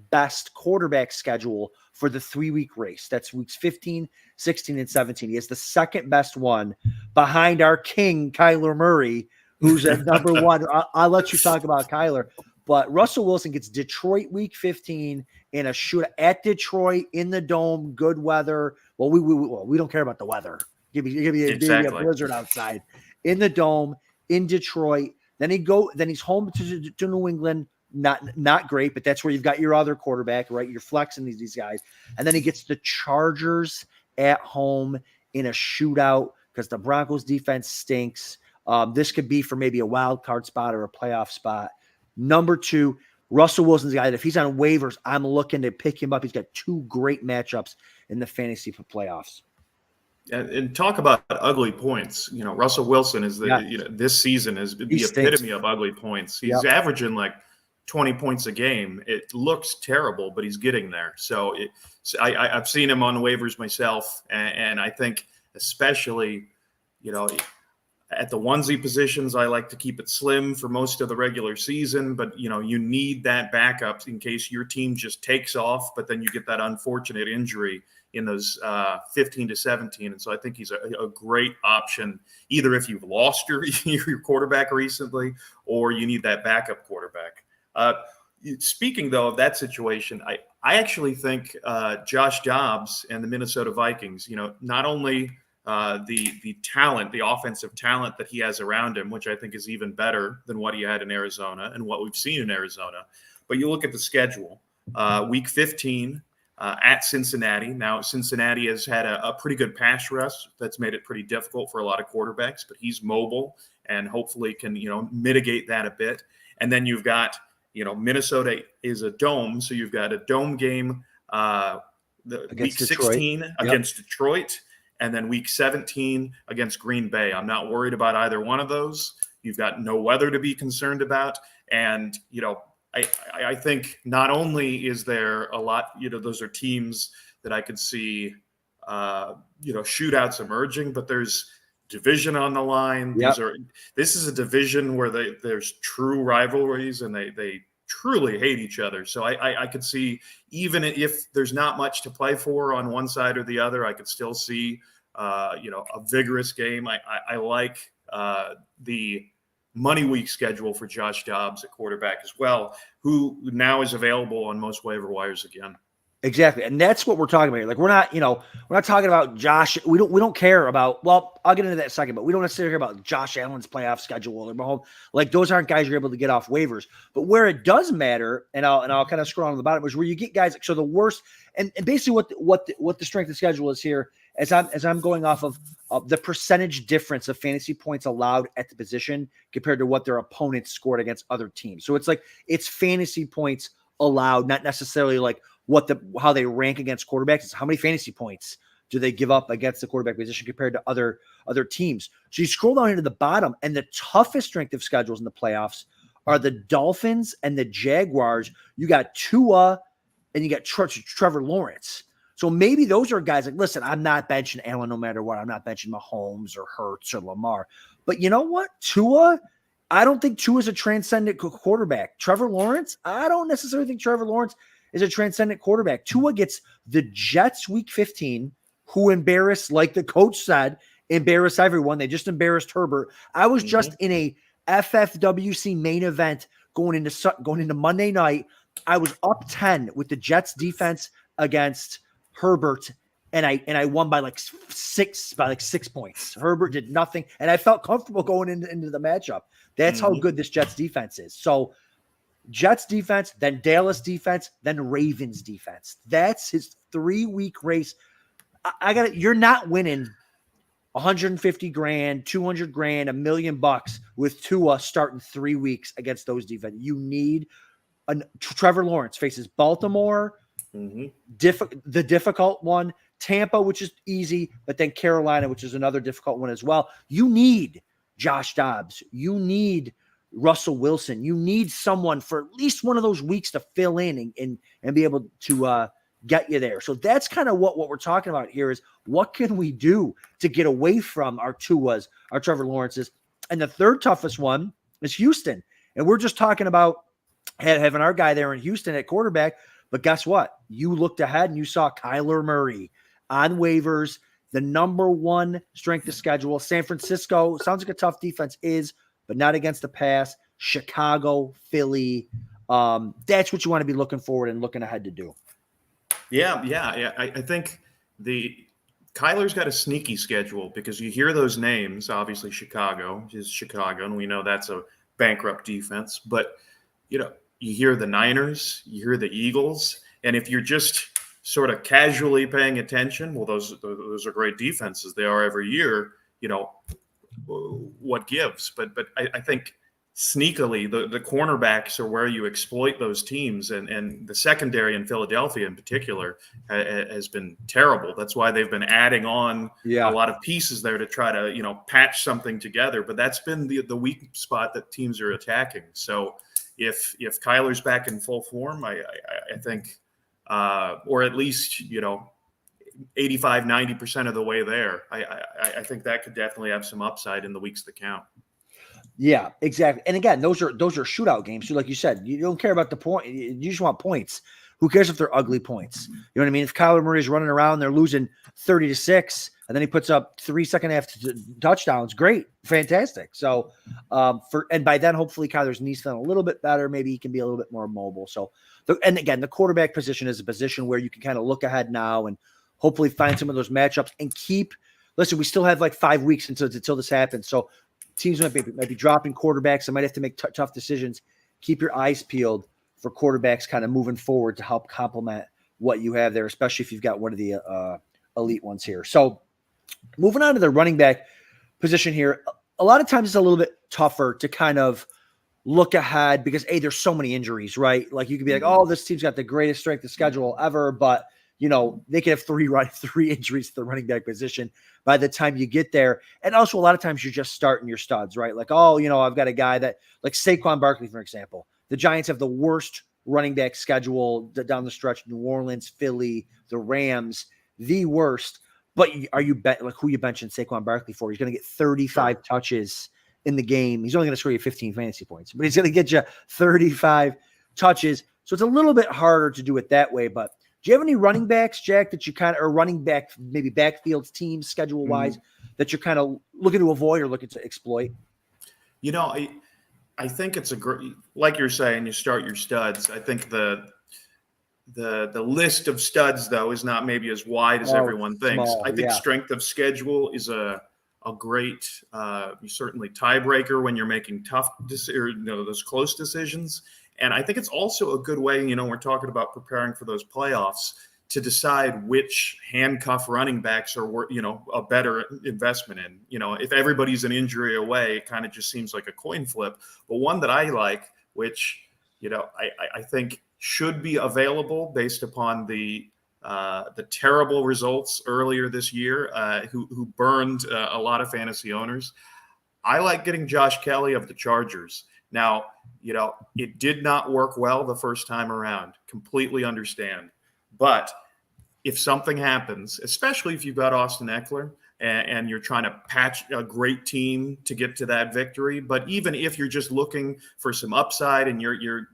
best quarterback schedule for the 3-week race. That's weeks 15, 16, and 17. He has the second best one behind our king, Kyler Murray, who's at number 1. I'll let you talk about Kyler. But Russell Wilson gets Detroit week 15 in a shootout at Detroit in the dome, good weather. Well, we don't care about the weather. Give me a blizzard outside in the dome in Detroit. Then he's home to New England. Not great, but that's where you've got your other quarterback, right? You're flexing these guys. And then he gets the Chargers at home in a shootout because the Broncos defense stinks. This could be for maybe a wild card spot or a playoff spot. Number 2, Russell Wilson's a guy that if he's on waivers, I'm looking to pick him up. He's got 2 great matchups in the fantasy for playoffs. And talk about ugly points. Russell Wilson is this season is the epitome of ugly points. He's averaging like 20 points a game. It looks terrible, but he's getting there. So I've seen him on waivers myself, and I think especially, at the onesie positions, I like to keep it slim for most of the regular season. But you need that backup in case your team just takes off, but then you get that unfortunate injury in those 15 to 17. And so I think he's a great option, either if you've lost your quarterback recently or you need that backup quarterback. Speaking, though, of that situation, I actually think Josh Dobbs and the Minnesota Vikings, not only the talent, the offensive talent that he has around him, which I think is even better than what he had in Arizona and what we've seen in Arizona, but you look at the schedule. Week 15 at Cincinnati. Now, Cincinnati has had a pretty good pass rush that's made it pretty difficult for a lot of quarterbacks, but he's mobile and hopefully can, mitigate that a bit. And then you've got, Minnesota is a dome, so you've got a dome game week 16 against Detroit, and then week 17 against Green Bay. I'm not worried about either one of those. You've got no weather to be concerned about. And, I think not only is there a lot, those are teams that I could see, shootouts emerging, but there's division on the line. Yep. This is a division where there's true rivalries and they truly hate each other. So I could see, even if there's not much to play for on one side or the other, I could still see, a vigorous game. I like the money week schedule for Josh Dobbs at quarterback as well, who now is available on most waiver wires again. Exactly. And that's what we're talking about here. Like, we're not talking about Josh. We don't care about, well, I'll get into that in a second, but we don't necessarily care about Josh Allen's playoff schedule or Mahomes. Like, those aren't guys you're able to get off waivers. But where it does matter, and I'll kind of scroll on the bottom, is where you get guys. So the worst, and basically what the strength of schedule is here, as I'm going off of the percentage difference of fantasy points allowed at the position compared to what their opponents scored against other teams. So it's like, it's fantasy points allowed, not necessarily like how they rank against quarterbacks. It's how many fantasy points do they give up against the quarterback position compared to other teams. So you scroll down into the bottom, and the toughest strength of schedules in the playoffs are the Dolphins and the Jaguars. You got Tua and you got Trevor Lawrence. So maybe those are guys like, listen, I'm not benching Allen no matter what. I'm not benching Mahomes or Hurts or Lamar. But you know what? Tua, I don't think Tua's a transcendent quarterback. Trevor Lawrence, I don't necessarily think Trevor Lawrence is a transcendent quarterback. Tua gets the Jets week 15, who embarrass, like the coach said, embarrass everyone. They just embarrassed Herbert. I was just in a FFWC main event going into Monday night. I was up 10 with the Jets defense against Herbert, and I won by like 6 points. Herbert did nothing, and I felt comfortable going into the matchup. That's how good this Jets defense is. So Jets defense, then Dallas defense, then Ravens defense. That's his 3-week race. You're not winning 150 grand, 200 grand, $1 million with Tua starting 3 weeks against those defense. You need Trevor Lawrence faces Baltimore, the difficult one, Tampa, which is easy, but then Carolina, which is another difficult one as well. You need Josh Dobbs. You need Russell Wilson. You need someone for at least one of those weeks to fill in and be able to get you there. So that's kind of what we're talking about here is, what can we do to get away from our Tuas, our Trevor Lawrences? And the third toughest one is Houston. And we're just talking about having our guy there in Houston at quarterback. But guess what? You looked ahead and you saw Kyler Murray on waivers, the number 1 strength of schedule. San Francisco, sounds like a tough defense but not against the pass. Chicago, Philly. That's what you want to be looking forward and looking ahead to do. Yeah. I think Kyler's got a sneaky schedule, because you hear those names. Obviously, Chicago is Chicago, and we know that's a bankrupt defense. But you hear the Niners, you hear the Eagles, and if you're just sort of casually paying attention, well, those are great defenses. They are every year. What gives? But I think sneakily the cornerbacks are where you exploit those teams, and the secondary in Philadelphia in particular has been terrible. That's why they've been adding on a lot of pieces there to try to patch something together. But that's been the weak spot that teams are attacking. So if Kyler's back in full form, I think, or at least 85-90% of the way there, I think that could definitely have some upside in the weeks that count. Yeah, exactly. And again, those are shootout games. So like you said, you don't care about the point. You just want points. Who cares if they're ugly points? You know what I mean? If Kyler Murray's running around, they're losing 30-6, and then he puts up 3 second half touchdowns. Great. Fantastic. So and by then, hopefully Kyler's knee's feeling a little bit better. Maybe he can be a little bit more mobile. So, and again, the quarterback position is a position where you can kind of look ahead now and hopefully find some of those matchups and listen, we still have like 5 weeks until this happens. So teams might be dropping quarterbacks. They might have to make tough decisions. Keep your eyes peeled for quarterbacks kind of moving forward to help complement what you have there, especially if you've got one of the elite ones here. So moving on to the running back position here, a lot of times it's a little bit tougher to kind of look ahead because there's so many injuries, right? Like you could be like, oh, this team's got the greatest strength of schedule ever, but they could have three injuries to the running back position by the time you get there. And also a lot of times you're just starting your studs, right? Like, I've got a guy that like Saquon Barkley, for example. The Giants have the worst running back schedule down the stretch. New Orleans, Philly, the Rams, the worst. But are you who you benching Saquon Barkley for? He's going to get 35 touches in the game. He's only going to score you 15 fantasy points, but he's going to get you 35 touches. So it's a little bit harder to do it that way. But do you have any running backs, Jack, that you kind of, or running back, maybe backfield teams schedule wise that you're kind of looking to avoid or looking to exploit? I think it's a great, like you're saying, you start your studs. I think the list of studs though is not maybe as wide as everyone thinks. I think strength of schedule is a great, certainly tiebreaker when you're making tough those close decisions. And I think it's also a good way, we're talking about preparing for those playoffs, to decide which handcuff running backs are, a better investment in. If everybody's an injury away, it kind of just seems like a coin flip. But one that I like, which, I think should be available based upon the terrible results earlier this year, who burned a lot of fantasy owners. I like getting Josh Kelly of the Chargers. Now, it did not work well the first time around. Completely understand. But if something happens, especially if you've got Austin Eckler and you're trying to patch a great team to get to that victory, but even if you're just looking for some upside and you're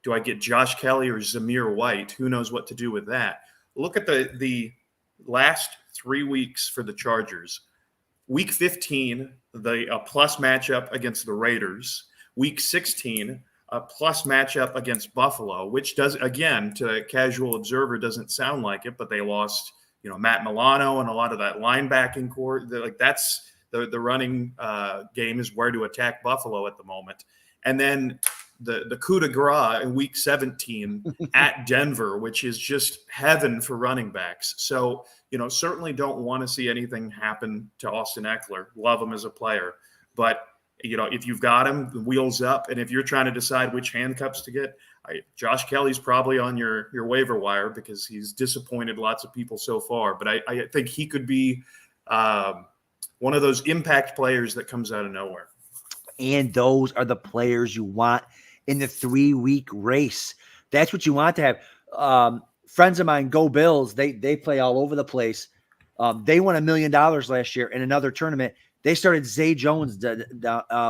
do I get Josh Kelly or Zamir White? Who knows what to do with that? Look at the last 3 weeks for the Chargers. Week 15, a plus matchup against the Raiders. Week 16, a plus matchup against Buffalo, which does, again, to a casual observer, doesn't sound like it, but they lost, Matt Milano and a lot of that linebacking core. That's the running game is where to attack Buffalo at the moment. And then the coup de grace in week 17 at Denver, which is just heaven for running backs. So, certainly don't want to see anything happen to Austin Eckler. Love him as a player. But, if you've got him, the wheels up. And if you're trying to decide which handcuffs to get, Josh Kelly's probably on your waiver wire because he's disappointed lots of people so far. But I think he could be one of those impact players that comes out of nowhere. And those are the players you want in the 3-week race. That's what you want to have. Friends of mine, Go Bills, they play all over the place. They won $1 million last year in another tournament. They started Zay Jones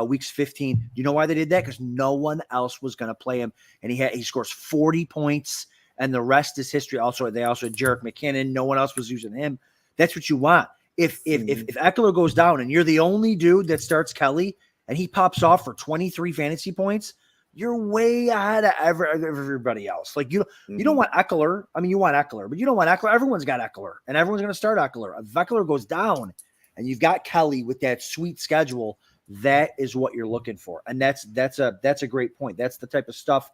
weeks 15. You know why they did that? Because no one else was going to play him. And he scores 40 points, and the rest is history. They also had Jerick McKinnon. No one else was using him. That's what you want. If Eckler goes down and you're the only dude that starts Kelly and he pops off for 23 fantasy points, you're way ahead of everybody else. Like you don't want Eckler. I mean, you want Eckler, but you don't want Eckler. Everyone's got Eckler, and everyone's going to start Eckler. If Eckler goes down and you've got Kelly with that sweet schedule, that is what you're looking for. And that's a great point. That's the type of stuff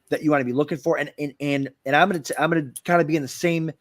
that you want to be looking for. And I'm going to kind of be in the same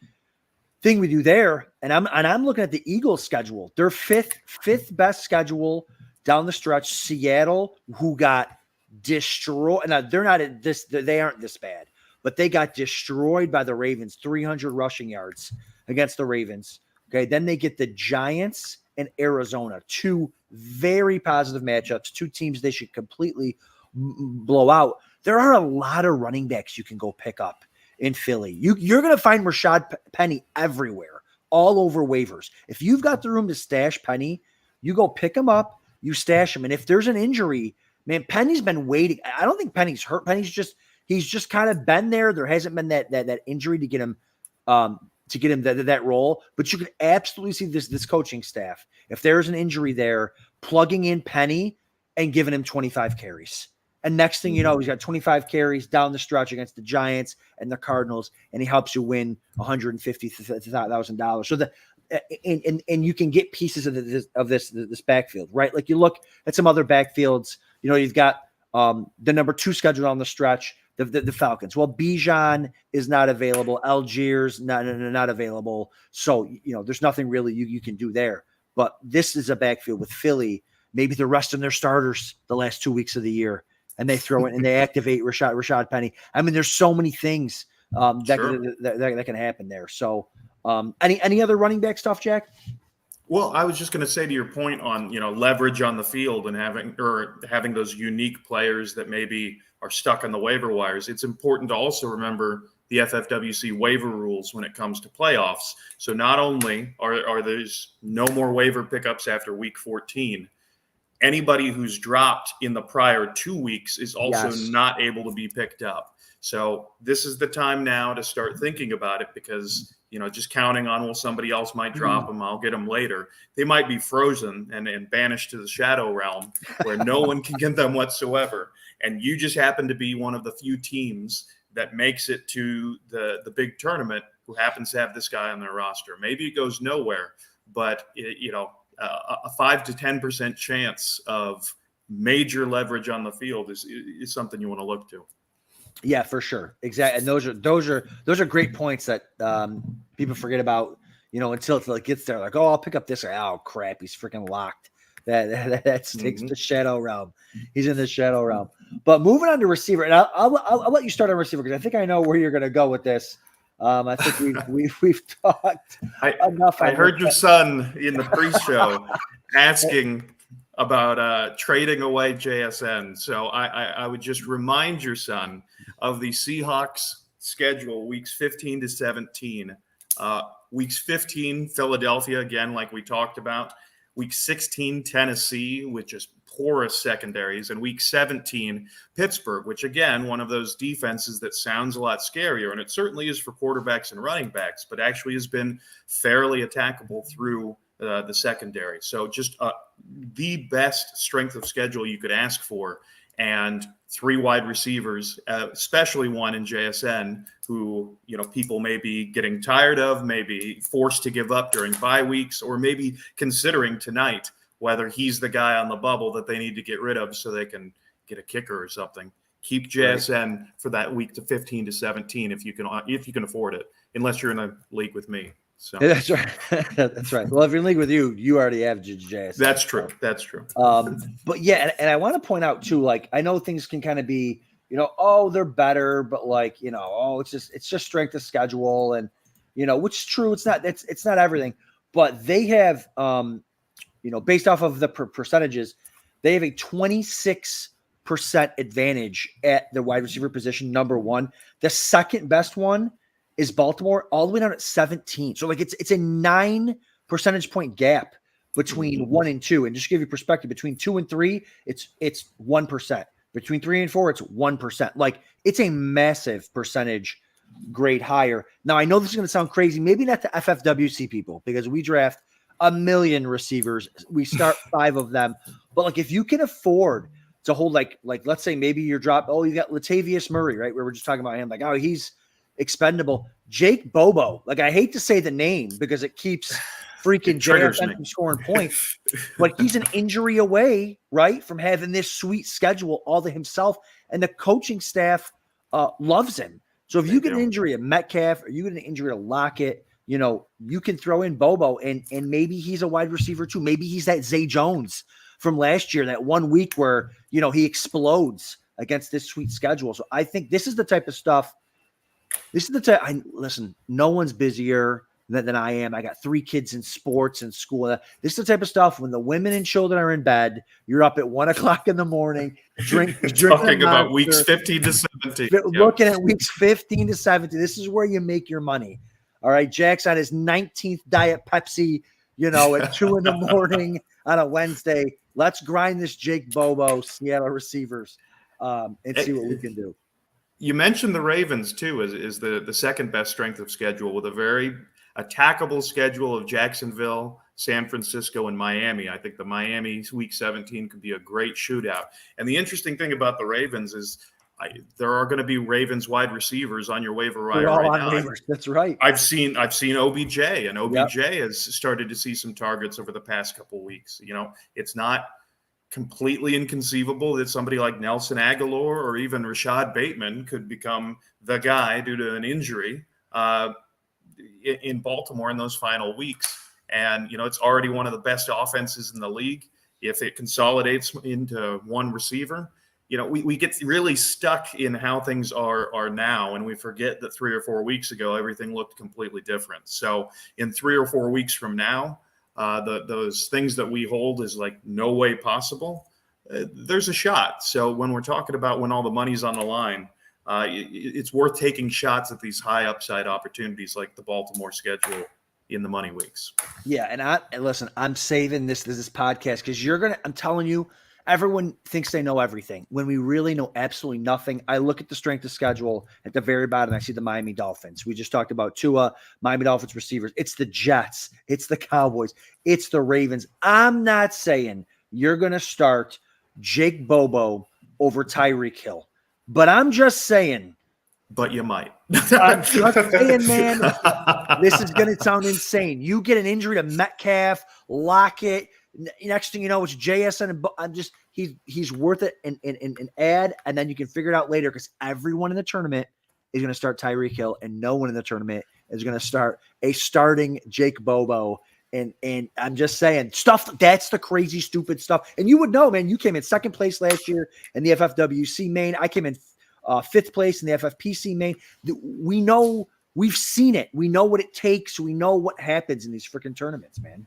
thing with you there. And I'm looking at the Eagles schedule. Their fifth best schedule down the stretch. Seattle, who got destroyed. Now they aren't this bad, but they got destroyed by the Ravens, 300 rushing yards against the Ravens. Okay. Then they get the Giants and Arizona, two very positive matchups, two teams they should completely blow out. There are a lot of running backs you can go pick up in Philly. You're going to find Rashad Penny everywhere, all over waivers. If you've got the room to stash Penny, you go pick him up, you stash him. And if there's an injury, man, Penny's been waiting. I don't think Penny's hurt. He's just kind of been there. There hasn't been that injury to get him that role. But you can absolutely see this coaching staff, if there's an injury there, plugging in Penny and giving him 25 carries. And next thing you know, he's got 25 carries down the stretch against the Giants and the Cardinals, and he helps you win $150,000. So and you can get pieces of this backfield, right? Like you look at some other backfields, you've got the number 2 schedule on the stretch the Falcons. Well, Bijan is not available. Algiers not available. So, there's nothing really you can do there. But this is a backfield with Philly. Maybe they're resting their starters the last 2 weeks of the year, and they throw it and they activate Rashad Penny. I mean, there's so many things that can happen there. So, any other running back stuff, Jack? Well, I was just going to say to your point on, leverage on the field and having those unique players that maybe are stuck on the waiver wires. It's important to also remember the FFWC waiver rules when it comes to playoffs. So not only are there's no more waiver pickups after week 14, anybody who's dropped in the prior 2 weeks is also not able to be picked up. So this is the time now to start thinking about it because, just counting on, well, somebody else might drop them, I'll get them later. They might be frozen and banished to the shadow realm where no one can get them whatsoever. And you just happen to be one of the few teams that makes it to the big tournament who happens to have this guy on their roster. Maybe it goes nowhere, but, a 5 to 10% chance of major leverage on the field is something you want to look to. Yeah, for sure. Exactly. And those are great points that people forget about, until it gets there. Like, oh, I'll pick up this guy. Oh, crap. He's freaking locked. That sticks the shadow realm. He's in the shadow realm. But moving on to receiver, and I'll let you start on receiver because I think I know where you're going to go with this. I think we've talked enough. I heard your son in the pre-show asking about trading away JSN. So I would just remind your son of the Seahawks schedule, weeks 15 to 17. Weeks 15, Philadelphia, again, like we talked about. Week 16, Tennessee, which is porous secondaries. And week 17, Pittsburgh, which, again, one of those defenses that sounds a lot scarier. And it certainly is for quarterbacks and running backs, but actually has been fairly attackable through the secondary. So just the best strength of schedule you could ask for. And 3 wide receivers, especially one in JSN, who, people may be getting tired of, maybe forced to give up during bye weeks, or maybe considering tonight whether he's the guy on the bubble that they need to get rid of so they can get a kicker or something. Keep JSN for that week to 15 to 17 if you can afford it, unless you're in a league with me. So that's right. That's right. Well, if you're in league with you already have JSN. That's true. That's true. But yeah, and I want to point out too, like, I know things can kind of be, oh, they're better, but like, oh, it's just strength of schedule, and which is true. It's not everything, but they have, based off of the percentages, they have a 26% advantage at the wide receiver position, number one. The second best one is Baltimore, all the way down at 17. So like it's a 9 percentage point gap between 1 and 2. And just to give you perspective, between 2 and 3, it's 1%. Between 3 and 4, it's 1%. Like, it's a massive percentage grade higher. Now, I know this is going to sound crazy, maybe not to FFWC people, because we draft 1 million receivers. We start 5 of them. But like, if you can afford to hold like let's say maybe you're dropped, you got Latavius Murray, right? Where we're just talking about him, like, oh, he's expendable. Jake Bobo, like, I hate to say the name because it keeps freaking JSN from scoring points, but he's an injury away, right, from having this sweet schedule all to himself, and the coaching staff loves him. So if you get an injury to Metcalf or you get an injury to Lockett, you can throw in Bobo, and maybe he's a wide receiver too. Maybe he's that Zay Jones from last year, that 1 week where he explodes against this sweet schedule. So I think this is the type of stuff. This is the time. Listen, no one's busier than I am. I got 3 kids in sports and school. This is the type of stuff when the women and children are in bed, you're up at 1 o'clock in the morning, talking about weeks 15 to 17. Looking at weeks 15 to 17. This is where you make your money. All right. Jack's on his 19th Diet Pepsi, at 2 in the morning on a Wednesday. Let's grind this Jake Bobo Seattle receivers and see what we can do. You mentioned the Ravens, too, is the second best strength of schedule, with a very attackable schedule of Jacksonville, San Francisco, and Miami. I think the Miami week 17 could be a great shootout. And the interesting thing about the Ravens is there are going to be Ravens wide receivers on your waiver wire right now. Waivers. That's right. I've seen OBJ, and OBJ has started to see some targets over the past couple of weeks. It's not completely inconceivable that somebody like Nelson Aguilar or even Rashad Bateman could become the guy due to an injury in Baltimore in those final weeks. And, it's already one of the best offenses in the league. If it consolidates into one receiver, we get really stuck in how things are now, and we forget that 3 or 4 weeks ago, everything looked completely different. So in 3 or 4 weeks from now, those things that we hold is like no way possible. There's a shot. So when we're talking about when all the money's on the line, it's worth taking shots at these high upside opportunities like the Baltimore schedule in the money weeks. Yeah, and listen, I'm saving this podcast because I'm telling you, everyone thinks they know everything when we really know absolutely nothing. I look at the strength of schedule at the very bottom. I see the Miami Dolphins. We just talked about Tua, Miami Dolphins receivers. It's the Jets. It's the Cowboys. It's the Ravens. I'm not saying you're going to start Jake Bobo over Tyreek Hill, but I'm just saying. But you might. I'm just saying, man, this is going to sound insane. You get an injury to Metcalf, Lockett. Next thing you know, it's JSN, and I'm just he's worth it and add, and then you can figure it out later because everyone in the tournament is going to start Tyreek Hill, and no one in the tournament is going to start a starting Jake Bobo. And I'm just saying stuff. That's the crazy, stupid stuff. And you would know, man. You came in second place last year in the FFWC main. I came in fifth place in the FFPC main. We know, we've seen it. We know what it takes. We know what happens in these freaking tournaments, man.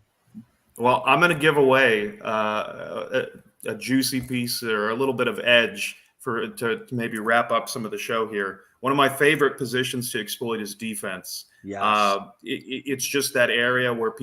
Well, I'm going to give away a juicy piece or a little bit of edge to maybe wrap up some of the show here. One of my favorite positions to exploit is defense. Yes. It's just that area where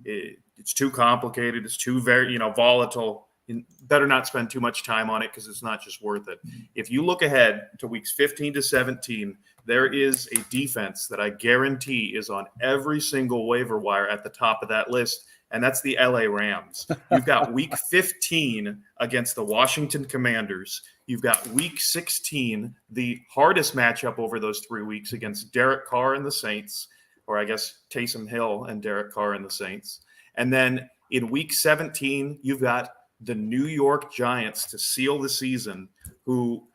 it's too complicated. It's too very, volatile. You better not spend too much time on it because it's not just worth it. If you look ahead to weeks 15 to 17, there is a defense that I guarantee is on every single waiver wire at the top of that list, and that's the LA Rams. You've got week 15 against the Washington Commanders. You've got week 16, the hardest matchup over those 3 weeks against Derek Carr and the Saints, or I guess Taysom Hill and Derek Carr and the Saints. And then in week 17, you've got the New York Giants to seal the season, who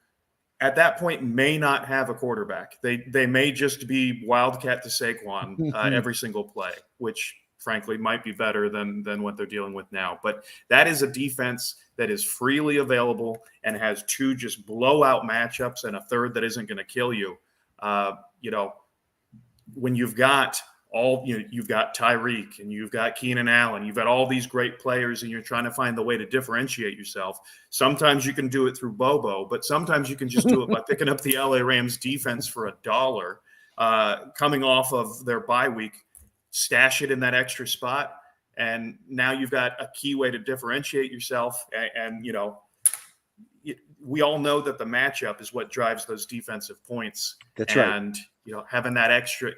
at that point may not have a quarterback. They may just be Wildcat to Saquon every single play, which frankly might be better than what they're dealing with now. But that is a defense that is freely available and has 2 just blowout matchups and a third that isn't going to kill you. When you've got you've got Tyreek and you've got Keenan Allen, you've got all these great players, and you're trying to find the way to differentiate yourself. Sometimes you can do it through Bobo, but sometimes you can just do it by picking up the LA Rams defense for $1, coming off of their bye week, stash it in that extra spot, and now you've got a key way to differentiate yourself. And we all know that the matchup is what drives those defensive points. That's right. And having that extra,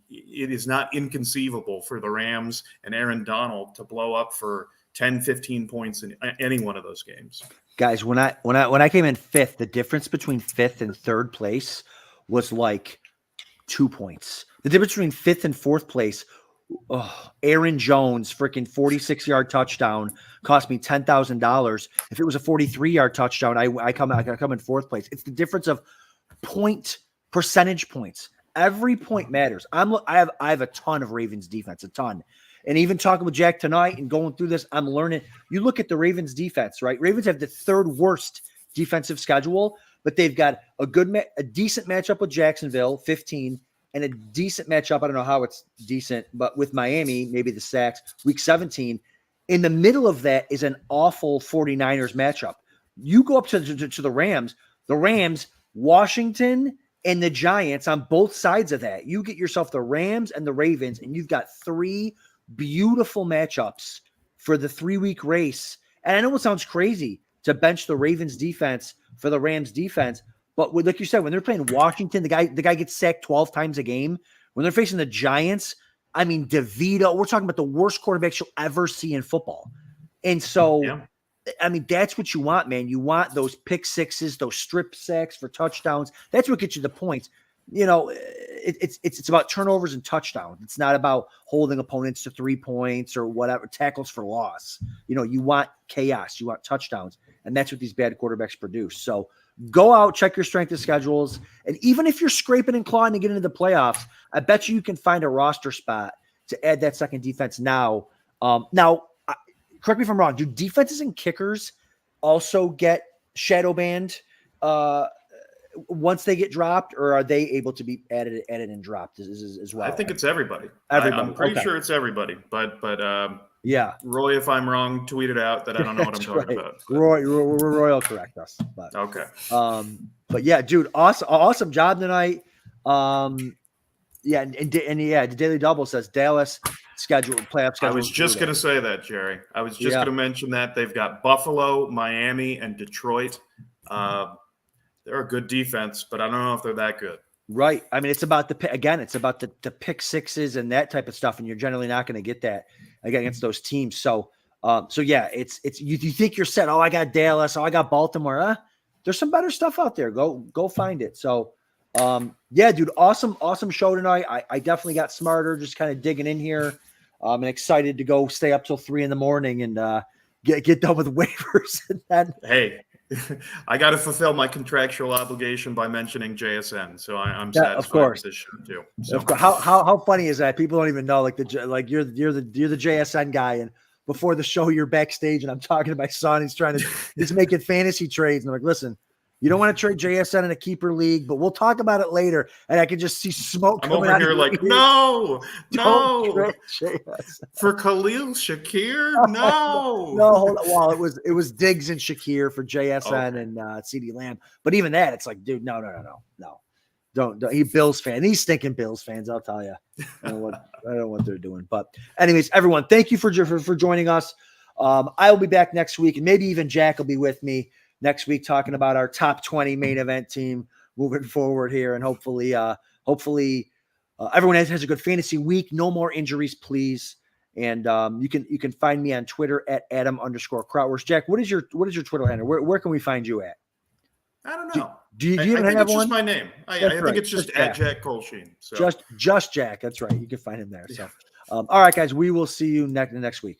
it is not inconceivable for the Rams and Aaron Donald to blow up for 10, 15 points in any one of those games. Guys, when I came in fifth, the difference between fifth and third place was like 2 points. The difference between fifth and fourth place, Aaron Jones, freaking 46-yard touchdown, cost me $10,000. If it was a 43-yard touchdown, I come in fourth place. It's the difference of percentage points. Every point matters. I have a ton of Ravens defense, a ton. And even talking with Jack tonight and going through this, I'm learning. You look at the Ravens defense, right? Ravens have the third worst defensive schedule, but they've got a decent matchup with Jacksonville, 15, and a decent matchup. I don't know how it's decent, but with Miami, maybe the Sacks, week 17. In the middle of that is an awful 49ers matchup. You go up to the Rams, Washington, and the Giants on both sides of that. You get yourself the Rams and the Ravens, and you've got 3 beautiful matchups for the 3-week race. And I know it sounds crazy to bench the Ravens defense for the Rams defense, but like you said, when they're playing Washington, the guy gets sacked 12 times a game. When they're facing the Giants, I mean, DeVito, we're talking about the worst quarterbacks you'll ever see in football. And so, yeah. I mean, that's what you want, man. You want those pick sixes, those strip sacks for touchdowns. That's what gets you the points. it's about turnovers and touchdowns. It's not about holding opponents to 3 points or whatever, tackles for loss. You want chaos, you want touchdowns, and that's what these bad quarterbacks produce. So go out, check your strength of schedules, and even if you're scraping and clawing to get into the playoffs, I bet you can find a roster spot to add that second defense now. Correct me if I'm wrong. Do defenses and kickers also get shadow banned once they get dropped, or are they able to be added and dropped as well? I think it's everybody. Everybody. I'm pretty sure it's everybody. But yeah, Roy, if I'm wrong, tweet it out that I don't know what I'm talking about. Roy will correct us. But okay. But yeah, dude, awesome job tonight. Yeah, and the Daily Double says Dallas playoff schedule. I was just going to say that, Jerry. I was just going to mention that they've got Buffalo, Miami, and Detroit. They're a good defense, but I don't know if they're that good. Right. I mean, it's about the pick sixes and that type of stuff, and you're generally not going to get that against those teams. So yeah, it's you think you're set. Oh, I got Dallas. Oh, I got Baltimore. There's some better stuff out there. Go find it. So. Yeah, dude, awesome show tonight. I definitely got smarter just kind of digging in here. I'm excited to go stay up till 3 a.m. and get done with waivers. And then hey, I got to fulfill my contractual obligation by mentioning JSN, so I'm satisfied with this show too. So. Of course. How funny is that? People don't even know like you're the JSN guy, and before the show you're backstage and I'm talking to my son. He's making fantasy trades, and I'm like, listen. You don't want to trade JSN in a keeper league, but we'll talk about it later. And I can just see smoke coming out over here like, no. For Khalil Shakir, no. No, hold on. Well, it was Diggs and Shakir for JSN and CeeDee Lamb. But even that, it's like, dude, no. Don't. He Bills fan. These stinking Bills fans, I'll tell you. I don't know what they're doing. But anyways, everyone, thank you for joining us. I will be back next week, and maybe even Jack will be with me next week talking about our top 20 main event team moving forward here. And hopefully everyone has a good fantasy week. No more injuries, please. And you can find me on Twitter at Adam_Krautwurst. Jack, what is your Twitter handle? Where can we find you at? I don't know. Do you I even think have it's one? Just my name. I think it's just at Jack Kohlscheen. So. Just Jack. That's right. You can find him there. So, all right, guys, we will see you next week.